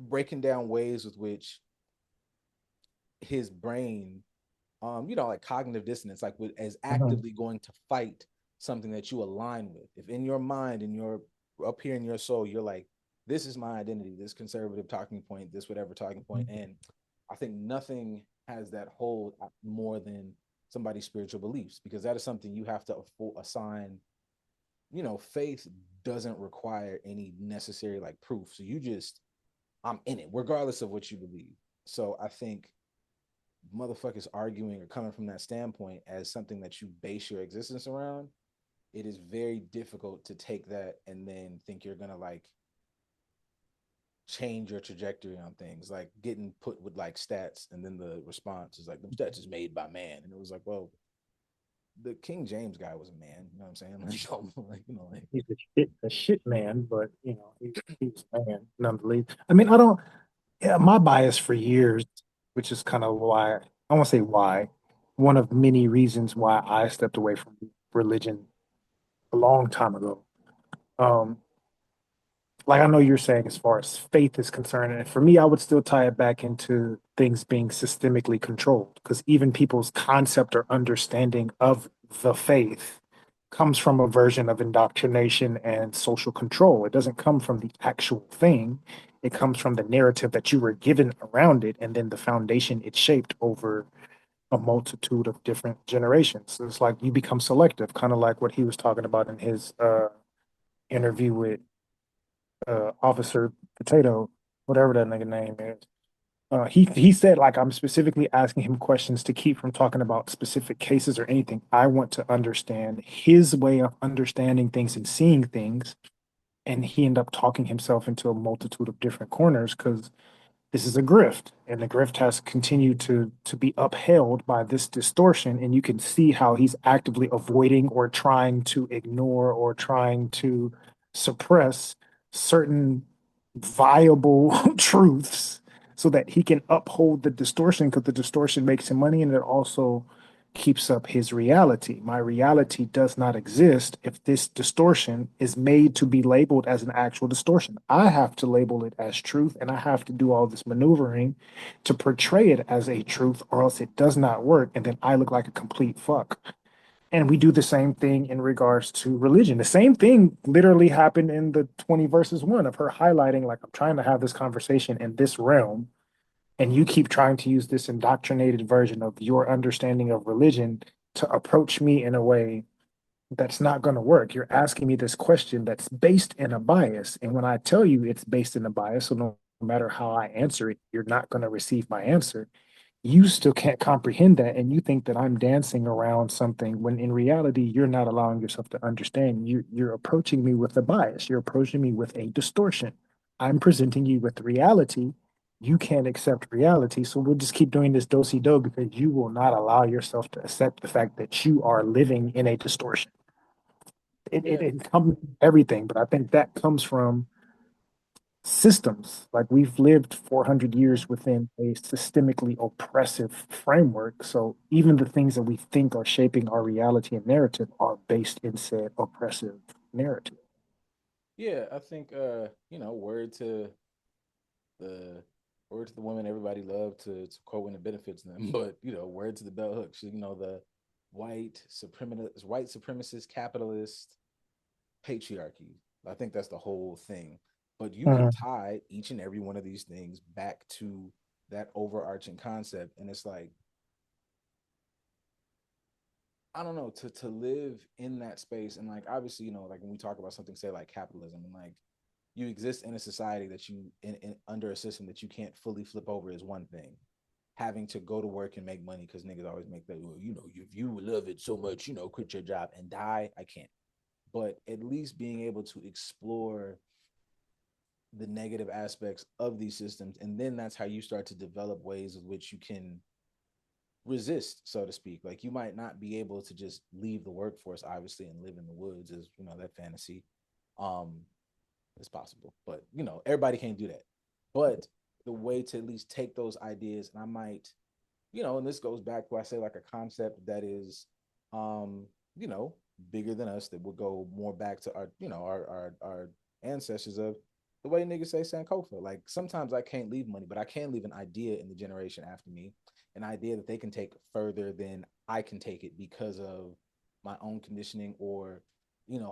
A: breaking down ways with which his brain, like cognitive dissonance, like as
B: Mhm.
A: actively going to fight something that you align with. If in your mind and your up here in your soul, you're like, this is my identity, this conservative talking point, this whatever talking point, and I think nothing has that hold more than somebody's spiritual beliefs, because that is something you have to assign. Faith doesn't require any necessary like proof, so you just, I'm in it regardless of what you believe. So I think motherfuckers arguing or coming from that standpoint as something that you base your existence around, it is very difficult to take that and then think you're gonna like change your trajectory on things, like getting put with like stats, and then the response is like, the stats is made by man, and it was like, well, the King James guy was a man, you know what I'm saying? Like,
B: He's a shit man, but he's a man nonetheless. I mean, I don't. Yeah, my bias for years, which is kind of why I won't say why, one of many reasons why I stepped away from religion a long time ago. Um, like I know you're saying as far as faith is concerned, and for me, I would still tie it back into things being systemically controlled, because even people's concept or understanding of the faith comes from a version of indoctrination and social control. It doesn't come from the actual thing. It comes from the narrative that you were given around it, and then the foundation it shaped over a multitude of different generations. So it's like you become selective, kind of like what he was talking about in his interview with Officer Potato, whatever that nigga name is. He said, like, I'm specifically asking him questions to keep from talking about specific cases or anything. I want to understand his way of understanding things and seeing things. And he ended up talking himself into a multitude of different corners because this is a grift, and the grift has continued to be upheld by this distortion. And you can see how he's actively avoiding or trying to ignore or trying to suppress certain viable truths so that he can uphold the distortion, because the distortion makes him money and it also keeps up his reality. My reality does not exist if this distortion is made to be labeled as an actual distortion. I have to label it as truth, and I have to do all this maneuvering to portray it as a truth, or else it does not work. And then I look like a complete fuck. And we do the same thing in regards to religion. The same thing literally happened in the 20 verses one of her highlighting, like, I'm trying to have this conversation in this realm, and you keep trying to use this indoctrinated version of your understanding of religion to approach me in a way that's not going to work. You're asking me this question that's based in a bias. And when I tell you it's based in a bias, so no matter how I answer it, you're not going to receive my answer. You still can't comprehend that. And you think that I'm dancing around something when in reality, you're not allowing yourself to understand. You're approaching me with a bias, you're approaching me with a distortion. I'm presenting you with reality. You can't accept reality. So we'll just keep doing this do si do because you will not allow yourself to accept the fact that you are living in a distortion.
A: yeah,
B: It comes everything, but I think that comes from systems. Like, we've lived 400 years within a systemically oppressive framework. So even the things that we think are shaping our reality and narrative are based in said oppressive narrative.
A: yeah, I think the word to the woman everybody loved to quote when it benefits them, but word to the bell hooks, the white supremacist capitalist patriarchy. I think that's the whole thing. But you can
B: Mhm.
A: tie each and every one of these things back to that overarching concept. And it's like, I don't know, to live in that space. And like, obviously, like when we talk about something, say like capitalism, and like you exist in a society that you in under a system that you can't fully flip over is one thing. having to go to work and make money because niggas always make that, well, if you love it so much, quit your job and die. I can't. But at least being able to explore the negative aspects of these systems. And then that's how you start to develop ways with which you can resist, so to speak. Like you might not be able to just leave the workforce, obviously, and live in the woods, is that fantasy. Um, it's possible, but everybody can't do that. But the way to at least take those ideas, and I might, and this goes back to I say like a concept that is um, you know, bigger than us, that would go more back to our, our ancestors of the way niggas say Sankofa. Like sometimes I can't leave money, but I can leave an idea in the generation after me, an idea that they can take further than I can take it because of my own conditioning, or,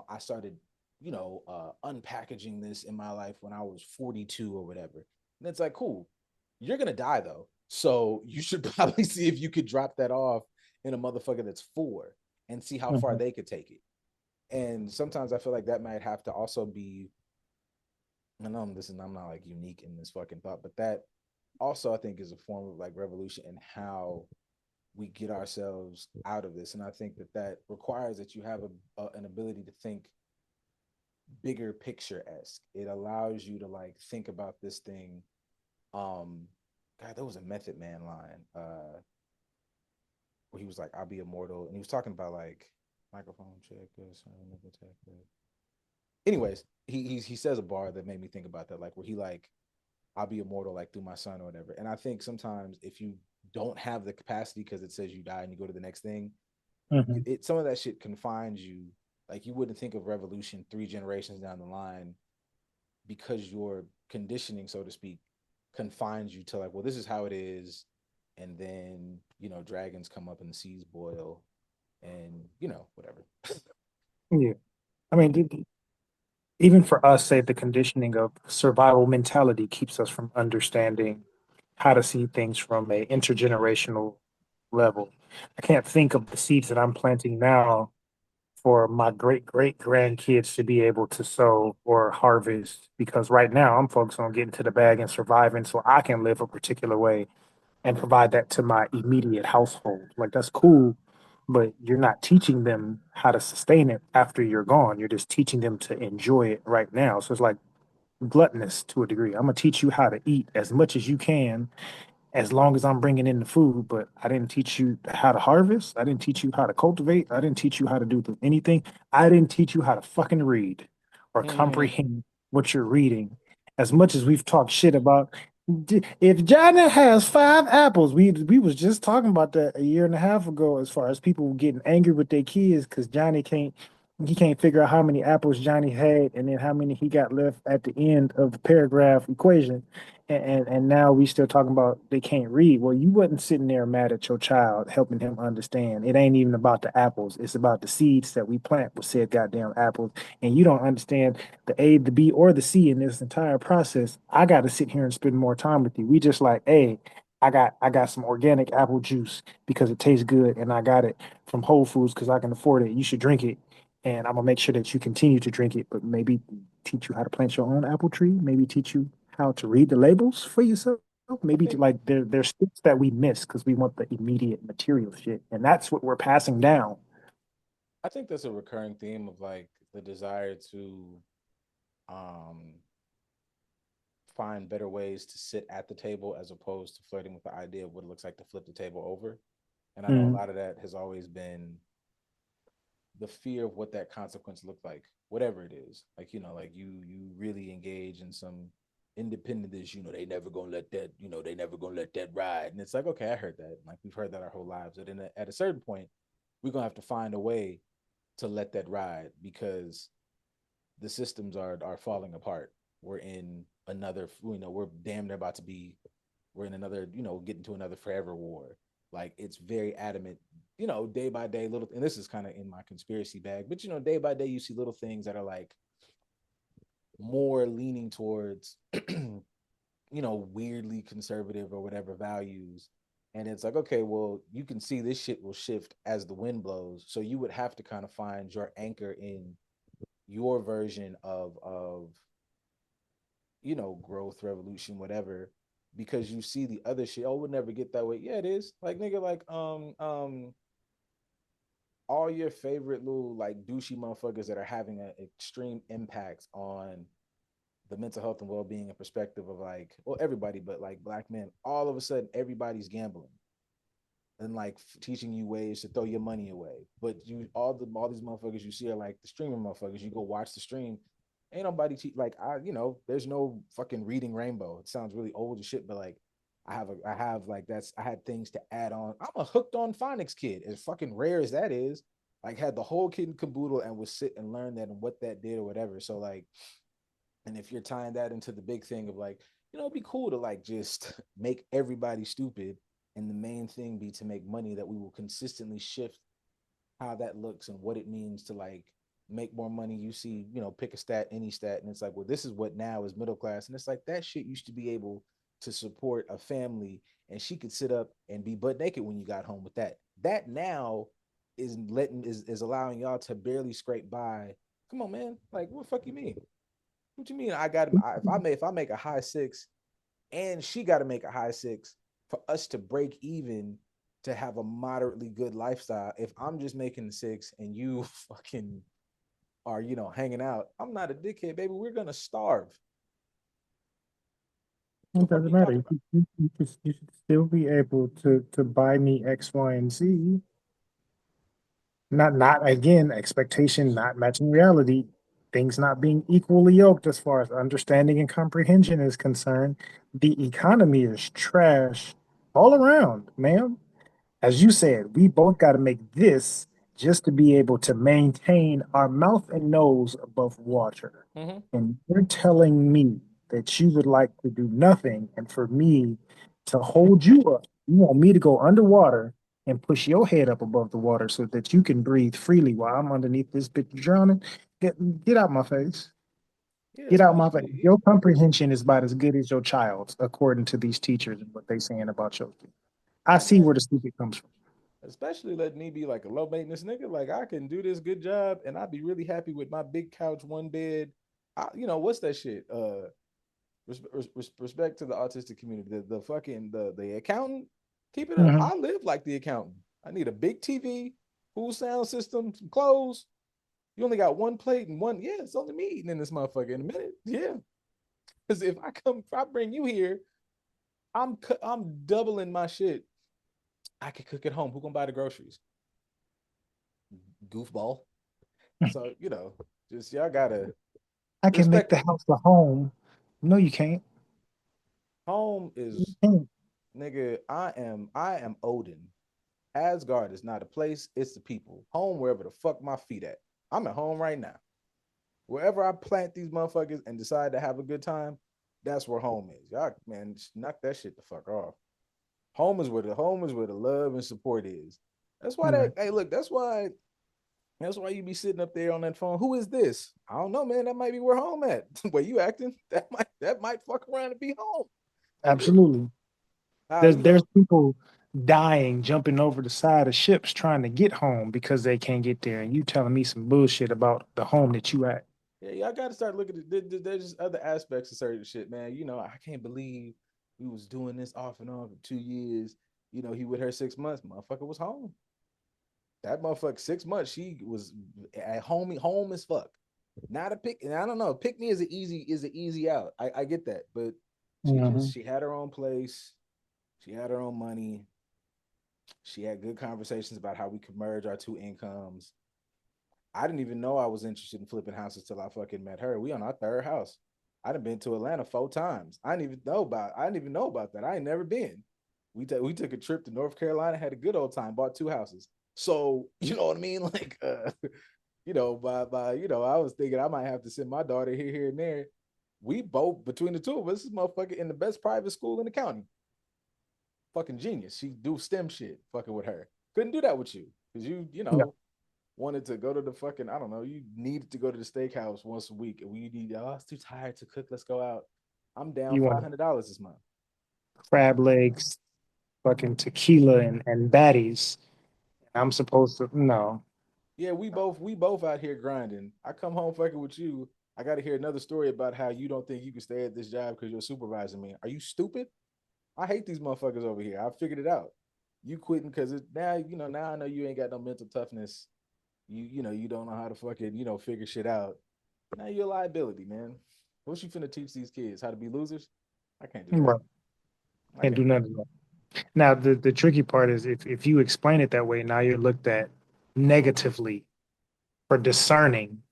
A: I started, unpackaging this in my life when I was 42 or whatever. And it's like, cool, you're gonna die though. So you should probably see if you could drop that off in a motherfucker that's 4 and see how far
B: Mhm.
A: they could take it. And sometimes I feel like that might have to also be, I know I'm not like unique in this fucking thought, but that also I think is a form of like revolution in how we get ourselves out of this. And I think that that requires that you have an ability to think bigger picture esque. It allows you to like think about this thing. Um, God, there was a Method Man line where he was like, "I'll be immortal," and he was talking about like microphone check. Anyways, he says a bar that made me think about that, like where he like, "I'll be immortal like through my son" or whatever. And I think sometimes if you don't have the capacity because it says you die and you go to the next thing,
B: Mhm.
A: some of that shit confines you. Like you wouldn't think of revolution 3 generations down the line because your conditioning, so to speak, confines you to like, well, this is how it is, and then dragons come up and the seas boil, and whatever.
B: Yeah. I mean, even for us, say the conditioning of survival mentality keeps us from understanding how to see things from a intergenerational level. I can't think of the seeds that I'm planting now for my great great grandkids to be able to sow or harvest because right now I'm focused on getting to the bag and surviving so I can live a particular way and provide that to my immediate household. Like that's cool, but you're not teaching them how to sustain it after you're gone. You're just teaching them to enjoy it right now. So it's like gluttonous to a degree. I'm gonna teach you how to eat as much as you can as long as I'm bringing in the food, but I didn't teach you how to harvest. I didn't teach you how to cultivate. I didn't teach you how to do anything. I didn't teach you how to fucking read or comprehend what you're reading. As much as we've talked shit about, if JADA has 5 apples, we was just talking about that a year and a half ago, as far as people getting angry with their kids because Johnny can't he can't figure out how many apples Johnny had and then how many he got left at the end of the paragraph equation and now we still talking about they can't read. Well, you wasn't sitting there mad at your child, helping him understand. It ain't even about the apples. It's about the seeds that we plant with said goddamn apples. And you don't understand the A, the B, or the C in this entire process. I got to sit here and spend more time with you. We just like, hey, I got some organic apple juice because it tastes good, and I got it from Whole Foods because I can afford it. You should drink it, and I'm gonna make sure that you continue to drink it. But maybe teach you how to plant your own apple tree. Maybe teach you how to read the labels for yourself.
A: I
B: Maybe to,
A: think
B: like there's steps that we miss because we want the immediate material shit, and that's what we're passing down.
A: I think that's a recurring theme of like the desire to um find better ways to sit at the table as opposed to flirting with the idea of what it looks like to flip the table over. And I know a
B: Mm,
A: lot of that has always been the fear of what that consequence looked like, whatever it is. Like, like you really engage in some independence, they never gonna let that, they never gonna let that ride. And it's like, okay, I heard that. Like we've heard that our whole lives. But at a certain point, we're gonna have to find a way to let that ride because the systems are falling apart. We're in another, we're damn near about to be, we're in another, get into another forever war. Like it's very adamant, day by day, little, and this is kind of in my conspiracy bag, but day by day, you see little things that are like more leaning towards, weirdly conservative or whatever values. And it's like, okay, well, you can see this shit will shift as the wind blows. So you would have to kind of find your anchor in your version of growth, revolution, whatever. because you see the other shit. Oh, we'll never get that way. Yeah, it is. Like nigga, like all your favorite little like douchey motherfuckers that are having an extreme impact on the mental health and well-being and perspective of like, well, everybody, but like black men, all of a sudden everybody's gambling and like teaching you ways to throw your money away. But you all these motherfuckers you see are like the streamer motherfuckers. You go watch the stream. Ain't nobody like there's no fucking reading rainbow. It sounds really old as shit, but like I have like that's I had things to add on. I'm a hooked on phonics kid, as fucking rare as that is. Like had the whole kid in caboodle and would sit and learn that and what that did or whatever. So like, and if you're tying that into the big thing of like, it'd be cool to like just make everybody stupid and the main thing be to make money, that we will consistently shift how that looks and what it means to like make more money. You see, pick a stat, any stat, and it's like, well, this is what now is middle class. And it's like that shit used to be able to support a family and she could sit up and be butt naked when you got home with that. That now is allowing y'all to barely scrape by. Come on, man. Like, what the fuck you mean? What you mean? If I make a high six and she got to make a high six for us to break even to have a moderately good lifestyle. If I'm just making the six and you fucking are, hanging out, I'm not a dickhead, baby. We're gonna starve. What
B: It
A: the fuck are
B: doesn't
A: you
B: matter.
A: talking about?
B: You should still be able to buy me X, Y, and Z. Not again, expectation not matching reality, things not being equally yoked as far as understanding and comprehension is concerned. The economy is trash all around, ma'am. As you said, we both got to make this just to be able to maintain our mouth and nose above water.
A: Mm-hmm.
B: And you're telling me that you would like to do nothing and for me to hold you up. You want me to go underwater and push your head up above the water so that you can breathe freely while I'm underneath this bitch drowning. Get out my face.
A: Yeah,
B: Get out my face.
A: especially
B: Your comprehension is about as good as your child's, according to these teachers and what they saying about your kid. I
A: like
B: see
A: man,
B: where the stupid comes from.
A: especially letting me be like a low maintenance nigga. Like I can do this good job and I'd be really happy with my big couch, one bed. What's that shit? Respect to the autistic community. The fucking the accountant, keep it up.
B: Mhm.
A: I live like the accountant. I need a big TV, full sound system, some clothes. You only got one plate and one. Yeah, it's only me eating in this motherfucker in a minute. Yeah, because if I bring you here, I'm doubling my shit. I could cook at home. Who gonna buy the groceries? Goofball. So just y'all gotta
B: I can make
A: respect
B: the
A: it.
B: house a home. No, you can't.
A: Home
B: You
A: is
B: can't.
A: nigga. I am Odin. Asgard is not a place, it's the people. Home wherever the fuck my feet at. I'm at home right now. Wherever I plant these motherfuckers and decide to have a good time, that's where home is. Y'all, man, just knock that shit the fuck off. Home is where the love and support is. That's why
B: Right.
A: that's why you be sitting up there on that phone. Who is this? I don't know, man. That might be where home at. Where you acting? That might fuck around and be home.
B: Absolutely.
A: uh,
B: There's
A: you
B: there's
A: know,
B: people dying, jumping over the side of ships trying to get home because they can't get there. And you telling me some bullshit about the home that you at.
A: Yeah, y'all got to start looking at. There's just other aspects of certain shit, man. I can't believe we was doing this off and on for 2 years. He with her 6 months. Motherfucker was home. That motherfucker 6 months. She was at home as fuck. Not a pick, and I don't know. Pick me is an easy out. I get that, but
B: Hmm.
A: she had her own place. She had her own money. She had good conversations about how we could merge our two incomes. I didn't even know I was interested in flipping houses till I fucking met her. We on our third house. I done been to Atlanta 4 times. I didn't even know about that. I ain't never been. We took a trip to North Carolina, had a good old time, bought two houses. So, you know what I mean? Like I was thinking I might have to send my daughter here and there. We both between the two of us, this motherfucker in the best private school in the county. Fucking genius. She do STEM shit fucking with her. Couldn't do that with you. Because
B: Yeah.
A: wanted to go to the fucking, I don't know, you needed to go to the steakhouse once a week and I was too tired to cook. Let's go out. I'm down
B: You want
A: $500 this month.
B: crab legs, fucking tequila and baddies. I'm supposed to no.
A: Yeah, we both out here grinding. I come home fucking with you. I got to hear another story about how you don't think you can stay at this job because you're supervising me. Are you stupid? I hate these motherfuckers over here. I figured it out. You quitting because it now, now I know you ain't got no mental toughness. You don't know how to fucking, figure shit out. Now you're a liability, man. What you finna teach these kids? How to be losers? I can't do that.
B: Right.
A: I
B: Can't do
A: can't do that.
B: nothing. Now, the tricky part is if you explain it that way, now you're looked at negatively for discerning.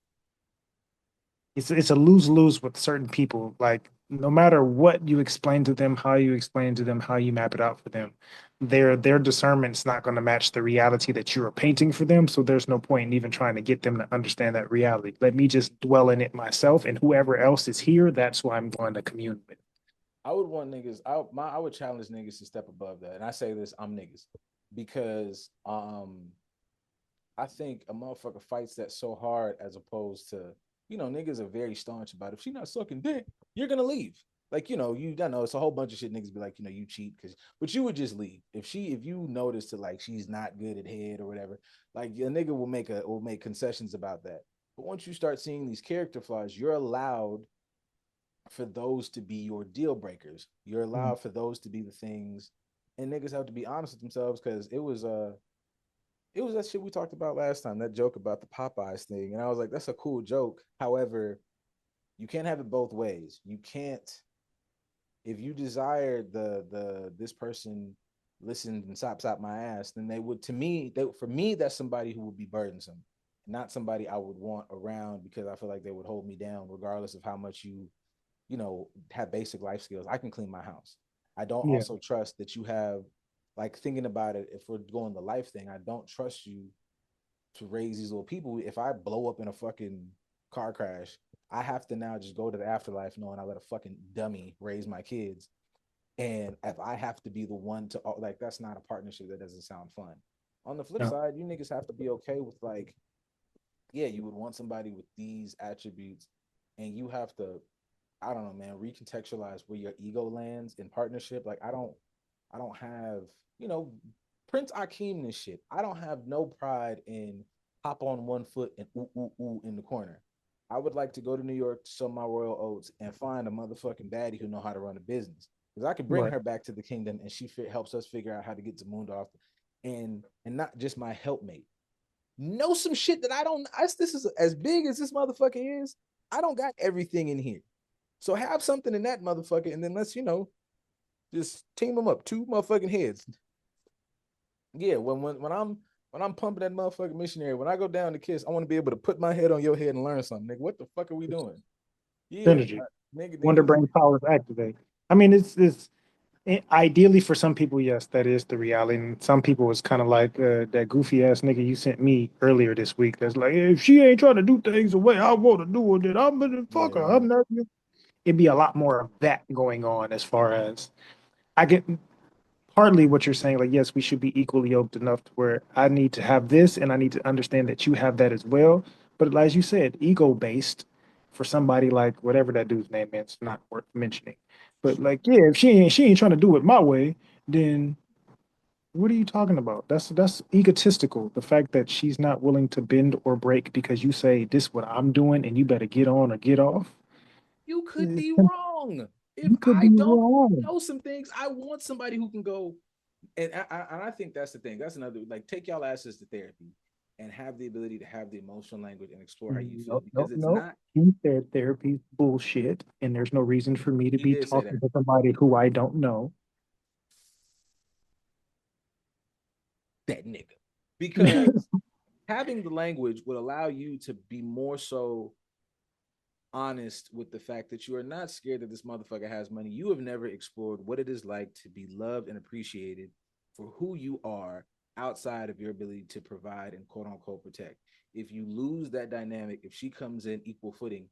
B: It's a lose lose with certain people. Like no matter what you explain to them, how you explain to them, how you map it out for them, their discernment's not going to match the reality that you are painting for them. So there's no point in even trying to get them to understand that reality. Let me just dwell in it myself, and whoever else is here, that's who I'm going to commune with.
A: I would want niggas. I would challenge niggas to step above that. And I say this, I'm niggas, because I think a motherfucker fights that so hard as opposed to, niggas are very staunch about it. If she not sucking dick, you're gonna leave. Like, you don't know, it's a whole bunch of shit niggas be like, you cheat but you would just leave. If you notice that like she's not good at head or whatever, like a nigga will make concessions about that. But once you start seeing these character flaws, you're allowed for those to be your deal breakers. You're
B: Mm.
A: allowed for those to be the things, and niggas have to be honest with themselves because it was that shit we talked about last time, that joke about the Popeyes thing. And I was like, that's a cool joke. However, you can't have it both ways. You can't, if you desire this person listened and sop my ass, then they would, to me, for me, that's somebody who would be burdensome, not somebody I would want around because I feel like they would hold me down regardless of how much have basic life skills. I can clean my house. I don't
B: Yeah,
A: also trust that you have, like, thinking about it, if we're going the life thing, I don't trust you to raise these little people. If I blow up in a fucking car crash, I have to now just go to the afterlife knowing I let a fucking dummy raise my kids. And if I have to be the one to, like, that's not a partnership. That doesn't sound fun. On the flip
B: no,
A: side, you niggas have to be okay with, like, yeah, you would want somebody with these attributes, and you have to, I don't know, man, recontextualize where your ego lands in partnership. Like, I don't have, you know, Prince Akeem this shit. I don't have no pride in hop on one foot and ooh ooh ooh in the corner. I would like to go to New York to sow my royal oats and find a motherfucking baddie who know how to run a business. Because I could bring
B: right.
A: her back to the kingdom and she helps us figure out how to get to Moondorf, and not just my helpmate. Know some shit that I don't. This is as big as this motherfucker is. I don't got everything in here. So have something in that motherfucker, and then let's just team them up. Two motherfucking heads. Yeah, when I'm pumping that motherfucking missionary, when I go down to kiss, I want to be able to put my head on your head and learn something, nigga. What the fuck are we doing? Yeah,
B: Synergy.
A: nigga,
B: Wonder
A: niggas.
B: brain powers activate. I mean, ideally for some people, yes, that is the reality. And some people it's kind of like that goofy ass nigga you sent me earlier this week. That's like, if she ain't trying to do things the way I want to do it, then I'm gonna
A: Yeah,
B: fuck her.
A: yeah.
B: I'm not. It'd be a lot more of that going on as far as I get partly what you're saying. Like, yes, we should be equally yoked enough to where I need to have this and I need to understand that you have that as well. But as you said, ego based for somebody like whatever that dude's name is, not worth mentioning. But like, yeah, if she ain't trying to do it my way, then what are you talking about? That's egotistical. The fact that she's not willing to bend or break because you say this is what I'm doing and you better get on or get off.
A: You could
B: You
A: be wrong. If
B: could
A: I
B: be
A: don't
B: wrong.
A: know some things, I want somebody who can go. And I think that's the thing. That's another, like, take y'all asses to therapy and have the ability to have the emotional language and explore how you feel,
B: No,
A: because
B: no,
A: it's
B: no.
A: not.
B: He said therapy's bullshit, and there's no reason for me to
A: He
B: be
A: did say
B: talking
A: that.
B: to somebody who I don't know.
A: That nigga. Because having the language would allow you to be more so honest with the fact that you are not scared that this motherfucker has money. You have never explored what it is like to be loved and appreciated for who you are outside of your ability to provide and quote unquote protect. If you lose that dynamic, if she comes in equal footing,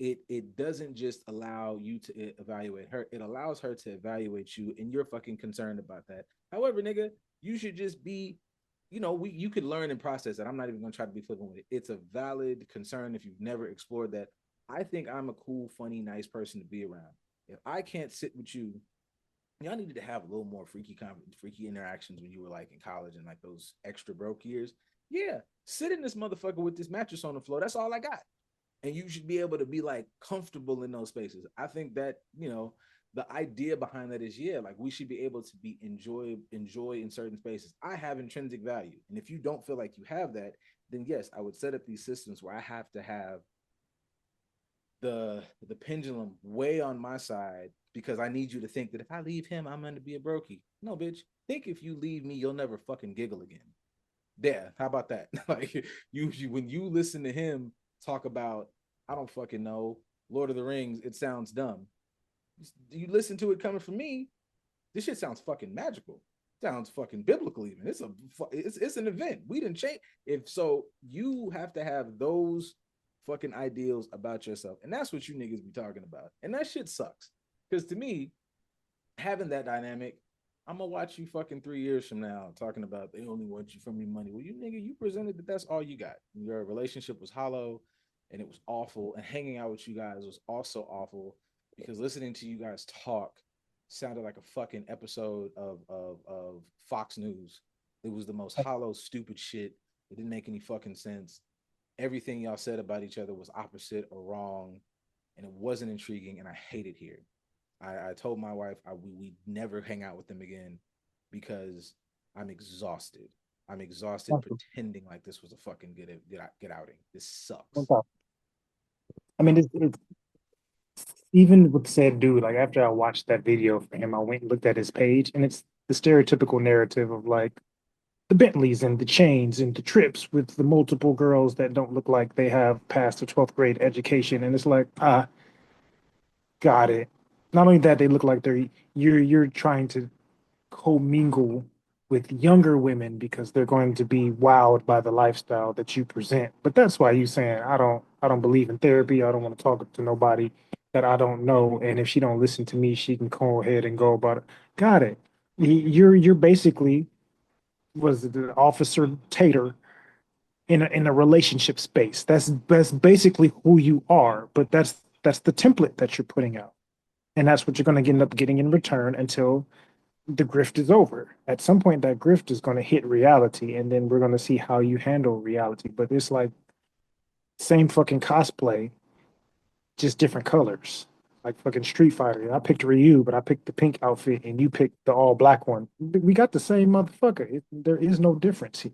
A: it doesn't just allow you to evaluate her, it allows her to evaluate you, and you're fucking concerned about that. However, nigga, you should just be, you could learn and process that. I'm not even gonna try to be flippant with it. It's a valid concern if you've never explored that. I think I'm a cool, funny, nice person to be around. If I can't sit with you, y'all needed to have a little more freaky interactions when you were like in college and like those extra broke years. Yeah, sit in this motherfucker with this mattress on the floor. That's all I got, and you should be able to be like comfortable in those spaces. I think that the idea behind that is, yeah, like we should be able to be enjoy in certain spaces. I have intrinsic value, and if you don't feel like you have that, then yes, I would set up these systems where I have to have the pendulum way on my side, because I need you to think that if I leave him, I'm going to be a brokey. No, bitch. Think if you leave me, you'll never fucking giggle again. Yeah, how about that? Like you when you listen to him talk about, I don't fucking know, Lord of the Rings, it sounds dumb. You listen to it coming from me, this shit sounds fucking magical. Sounds fucking biblical even. It's an event. We didn't change. If so, you have to have those fucking ideals about yourself, and that's what you niggas be talking about. And that shit sucks. Because to me, having that dynamic, I'm gonna watch you fucking 3 years from now talking about they only want you from me money. Well, you nigga, you presented that that's all you got. Your relationship was hollow, and it was awful. And hanging out with you guys was also awful, because listening to you guys talk sounded like a fucking episode of Fox News. It was the most hollow, stupid shit. It didn't make any fucking sense. Everything y'all said about each other was opposite or wrong, and it wasn't intriguing. And I hate it here. I told my wife we never hang out with them again, because I'm exhausted. I'm exhausted pretending like this was a fucking get outing. This sucks.
B: I mean, it's even with said dude, like after I watched that video for him, I went and looked at his page, and it's the stereotypical narrative of like the Bentleys and the chains and the trips with the multiple girls that don't look like they have passed a 12th grade education. And it's like, got it. Not only that, they look like you're trying to commingle with younger women because they're going to be wowed by the lifestyle that you present. But that's why you saying I don't believe in therapy. I don't want to talk to nobody that I don't know. And if she don't listen to me, she can go ahead and go about it. Got it. You're basically was the officer Tater in a relationship space. That's basically who you are. But that's the template that you're putting out, and that's what you're going to end up getting in return until the grift is over. At some point, that grift is going to hit reality, and then we're going to see how you handle reality. But it's like same fucking cosplay, just different colors. Like fucking Street Fighter. I picked Ryu, but I picked the pink outfit, and you picked the all black one. We got the same motherfucker. There is no difference here.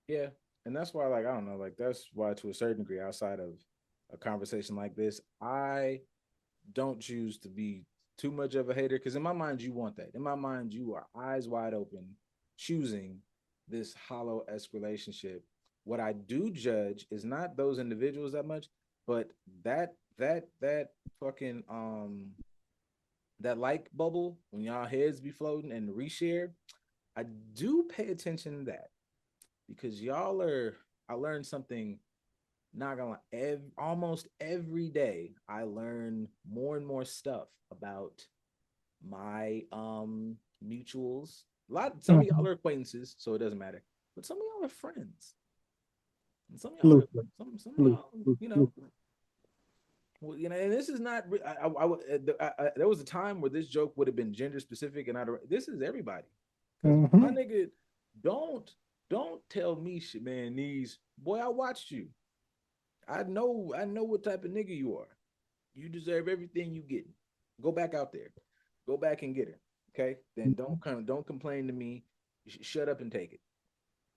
A: Yeah, and that's why, like, I don't know, like that's why to a certain degree, outside of a conversation like this, I don't choose to be too much of a hater, because in my mind you want that. In my mind, you are eyes wide open, choosing this hollow esque relationship. What I do judge is not those individuals that much, but that fucking that like bubble when y'all heads be floating and reshare. I do pay attention to that, because y'all are. I learned something, not gonna lie, almost every day I learn more and more stuff about my mutuals. Some of y'all
B: Mhm.
A: are acquaintances, so it doesn't matter. But some of y'all are friends. And some of y'all are
B: Loosely,
A: some of
B: loosely,
A: y'all,
B: loosely.
A: well, and this is not. There was a time where this joke would have been gender specific, and this is everybody. Because my
B: Hmm.
A: nigga, don't don't tell me shit, man. These boy, I watched you. I know what type of nigga you are. You deserve everything you get. Go back out there. Go back and get her. Okay? Then don't complain to me. Shut up and take it.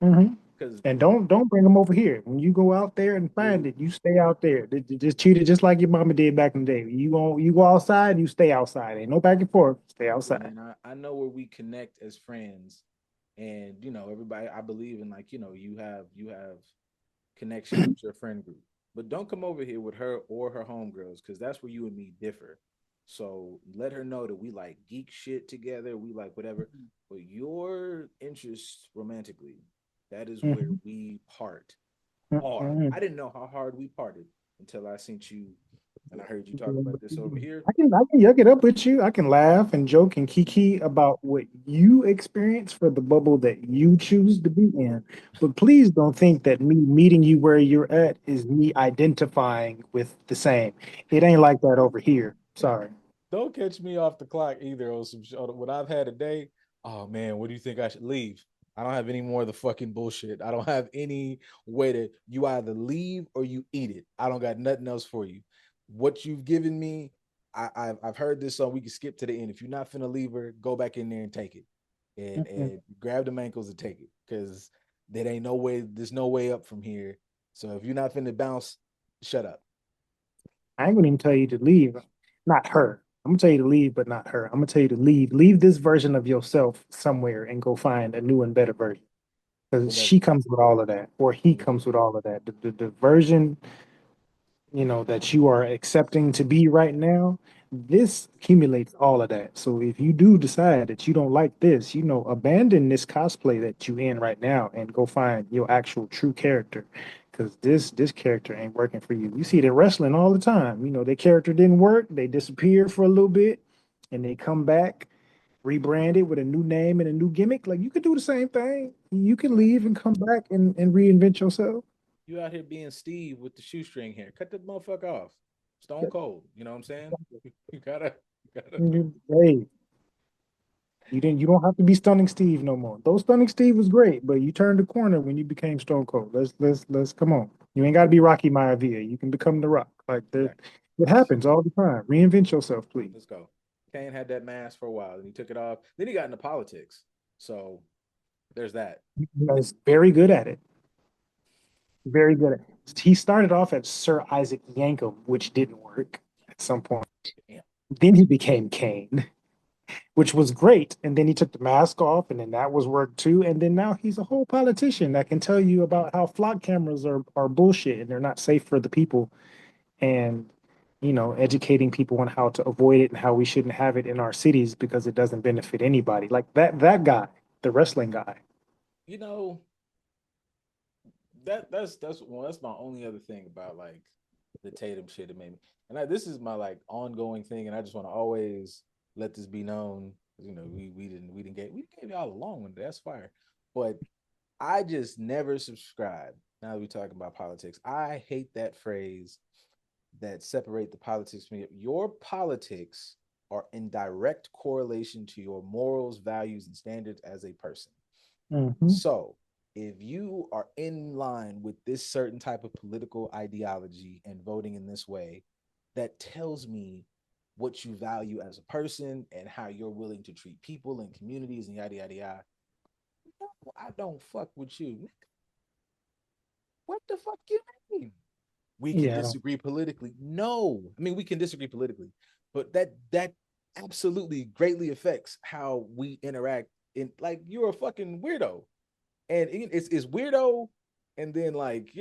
B: Hmm.
A: Cause
B: And don't bring them over here. When you go out there and find
A: no,
B: it, you stay out there. Just treat it just like your mama did back in the day. You go outside, you stay outside. Ain't no back and forth. Stay outside.
A: man, I know where we connect as friends. And everybody, I believe in, like, you have connections with your friend group. But don't come over here with her or her homegirls, because that's where you and me differ. So let her know that we like geek shit together. We like whatever. But your interests romantically, that is where
B: Mhm.
A: we part hard.
B: Mhm.
A: I didn't know how hard we parted until I seen you and I heard you talk about this over here.
B: I can yuck it up with you. I can laugh and joke and kiki about what you experience for the bubble that you choose to be in. But please don't think that me meeting you where you're at is me identifying with the same. It ain't like that over here. Sorry.
A: Don't catch me off the clock either on some when I've had a day. Oh man, what do you think I should leave? I don't have any more of the fucking bullshit. I don't have any way to, you either leave or you eat it. I don't got nothing else for you. What you've given me, I've heard this song. We can skip to the end. If you're not finna leave her, go back in there and take it,
B: Mm-mm.
A: and grab them ankles and take it, because there ain't no way. There's no way up from here. So if you're not finna bounce, shut up.
B: I ain't gonna even tell you to leave. Not her. I'm gonna tell you to leave, but not her. I'm gonna tell you to leave. Leave this version of yourself somewhere and go find a new and better version. Because
A: Whatever.
B: she comes with all of that, or he
A: Yeah.
B: comes with all of that. The version, that you are accepting to be right now, this accumulates all of that. So if you do decide that you don't like this, abandon this cosplay that you in right now and go find your actual true character. Because this character ain't working for you. You see it in wrestling all the time. Their character didn't work, they disappear for a little bit, and they come back rebranded with a new name and a new gimmick. Like you could do the same thing. You can leave and come back and reinvent yourself.
A: You out here being Steve with the shoestring hair. Cut that motherfucker off. Stone cold. You know what I'm saying? You gotta, you gotta.
B: Hey, you don't have to be Stunning Steve no more. Though Stunning Steve was great, but you turned the corner when you became Stone Cold. Let's come on. You ain't got to be Rocky Maivia. You can become The Rock. Like that,
A: Exactly.
B: it happens all the time. Reinvent yourself, please.
A: Let's go. Kane had that mask for a while, and he took it off. Then he got into politics. So there's that.
B: He's very good at it. Very good at it. He started off as Sir Isaac Yankem, which didn't work at some point.
A: Damn.
B: Then he became Kane, which was great. And then he took the mask off, and then that was work too. And then now he's a whole politician that can tell you about how flock cameras are bullshit and they're not safe for the people, and educating people on how to avoid it and how we shouldn't have it in our cities because it doesn't benefit anybody. Like that guy, the wrestling guy.
A: You know, that's my only other thing about like the Tatum shit. It made me, and this is my like ongoing thing, and I just want to always let this be known. We didn't gave y'all a long one. That's fire, but I just never subscribe. Now that we're talking about politics, I hate that phrase that separate the politics from your politics are in direct correlation to your morals, values, and standards as a person.
B: Hmm.
A: So, if you are in line with this certain type of political ideology and voting in this way, that tells me what you value as a person and how you're willing to treat people and communities and yada yada yada. No, I don't fuck with you. What the fuck you mean? We can
B: Yeah, I don't.
A: disagree politically. No, I mean we can disagree politically, but that absolutely greatly affects how we interact. In like you're a fucking weirdo, and it's weirdo, and then like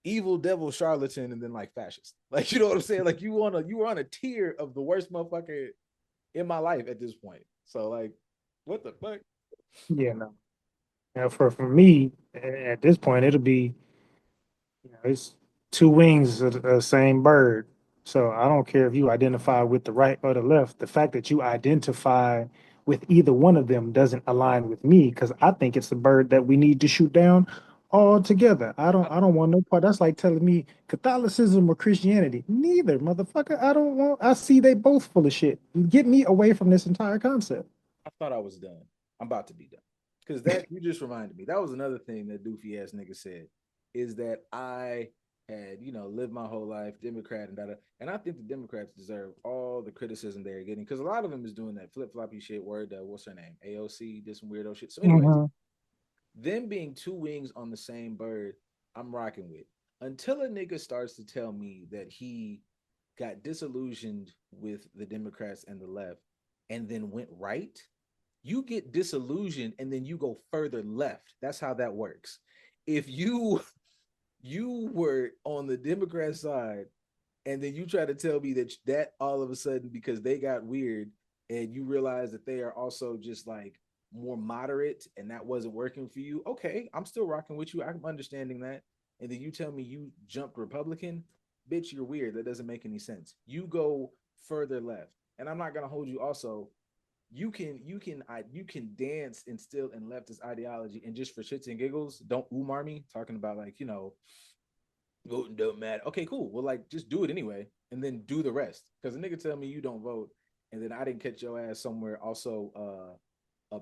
A: evil devil charlatan, and then like fascist. Like you know what I'm saying? Like you were on a tier of the worst motherfucker in my life at this point. So like, what the fuck?
B: Yeah, no. Now, for me, at this point, it'll be, it's two wings of the same bird. So I don't care if you identify with the right or the left. The fact that you identify with either one of them doesn't align with me because I think it's a bird that we need to shoot down altogether. I don't
A: I,
B: I don't want no part. That's like telling me Catholicism or Christianity. Neither, motherfucker. I don't want. I see they both full of shit. Get me away from this entire concept.
A: I thought I was done. I'm about to be done. Because that you just reminded me. That was another thing that doofy ass nigga said, is that I had, lived my whole life Democrat and da. And I think the Democrats deserve all the criticism they're getting because a lot of them is doing that flip floppy shit. Word, what's her name? AOC did some weirdo shit. So, anyways,
B: Hmm.
A: them being two wings on the same bird, I'm rocking with. Until a nigga starts to tell me that he got disillusioned with the Democrats and the left and then went right, you get disillusioned and then you go further left. That's how that works. If you were on the Democrat side and then you try to tell me that all of a sudden because they got weird and you realize that they are also just like more moderate and that wasn't working for you, okay, I'm still rocking with you, I'm understanding that. And then you tell me you jumped Republican, bitch, you're weird, that doesn't make any sense. You go further left, and I'm not going to hold you also. You can dance and still in leftist ideology and just for shits and giggles don't umar me talking about like voting don't matter. Okay, cool. Well, like just do it anyway, and then do the rest. Because the nigga tell me you don't vote, and then I didn't catch your ass somewhere. Also,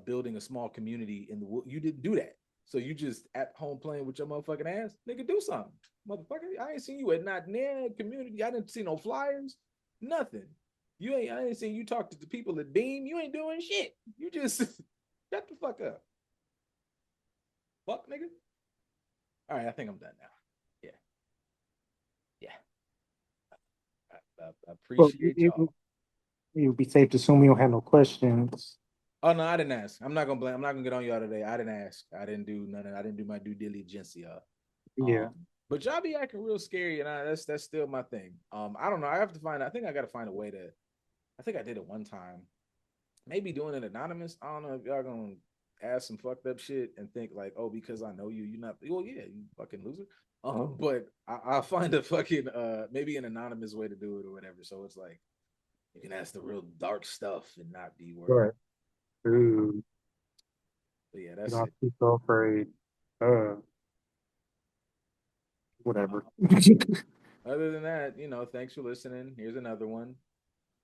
A: building a small community in the you didn't do that. So you just at home playing with your motherfucking ass. Nigga, do something, motherfucker. I ain't seen you at not near community. I didn't see no flyers, nothing. You ain't I ain't seen you talk to the people at Beam. You ain't doing shit. You just shut the fuck up. Fuck nigga. All right, I think I'm done now. Yeah, yeah. I
B: Well,
A: appreciate y'all.
B: it would be safe to assume we don't have no questions.
A: Oh no, I didn't ask. I'm not gonna blame. I'm not gonna get on y'all today. I didn't ask. I didn't do none. I didn't do my due diligence, y'all.
B: Yeah.
A: But y'all be acting real scary, and that's still my thing. I don't know. I have to find. I think I got to find a way to. I think I did it one time. Maybe doing it anonymous. I don't know if y'all gonna ask some fucked up shit and think like, oh, because I know you, you're not. Well, yeah, you fucking loser. But I'll find a fucking maybe an anonymous way to do it or whatever. So it's like you can ask the real dark stuff and not be worried.
B: Right. Ooh,
A: But yeah,
B: you
A: that's
B: don't have
A: it.
B: to be so afraid. Uh, whatever.
A: Uh, Other than that, thanks for listening. Here's another one.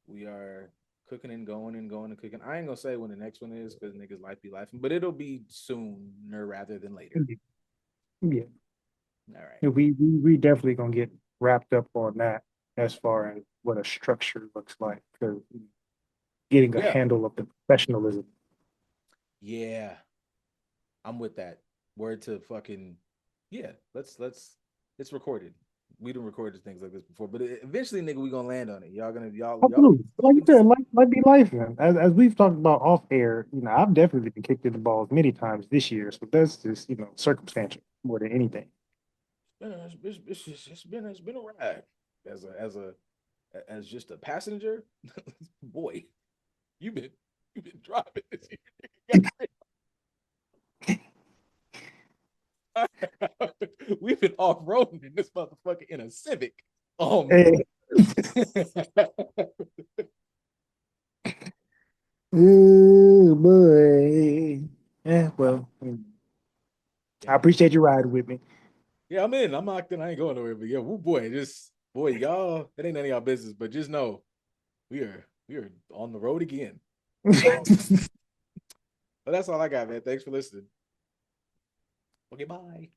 A: We are cooking and going and going and cooking. I ain't gonna say when the next one is because niggas life be life, but it'll be sooner rather than later.
B: Yeah.
A: All right.
B: Yeah, we definitely gonna get wrapped up on that as far as what a structure looks like, because getting a
A: Yeah.
B: handle of the professionalism.
A: Yeah. I'm with that. Word to fucking yeah. Let's it's recorded. We done recorded things like this before, but eventually, nigga, we gonna land on it. Y'all
B: Absolutely. Like you said, like be life, man. As we've talked about off air, I've definitely been kicked in the balls many times this year. So that's just, circumstantial more than anything.
A: it's been a ride as just a passenger. Boy, you've been you've been driving this year. We've been off roading in this motherfucker in a Civic.
B: Hey, oh boy. Yeah,
A: uh,
B: well, I
A: yeah,
B: appreciate you riding with me.
A: yeah. I'm in. I'm locked in. I ain't going nowhere. But yeah, woo boy, just boy, y'all. It ain't none of y'all business. But just know we are on the road again. But that's all I got, man. Thanks for listening. Okay, bye.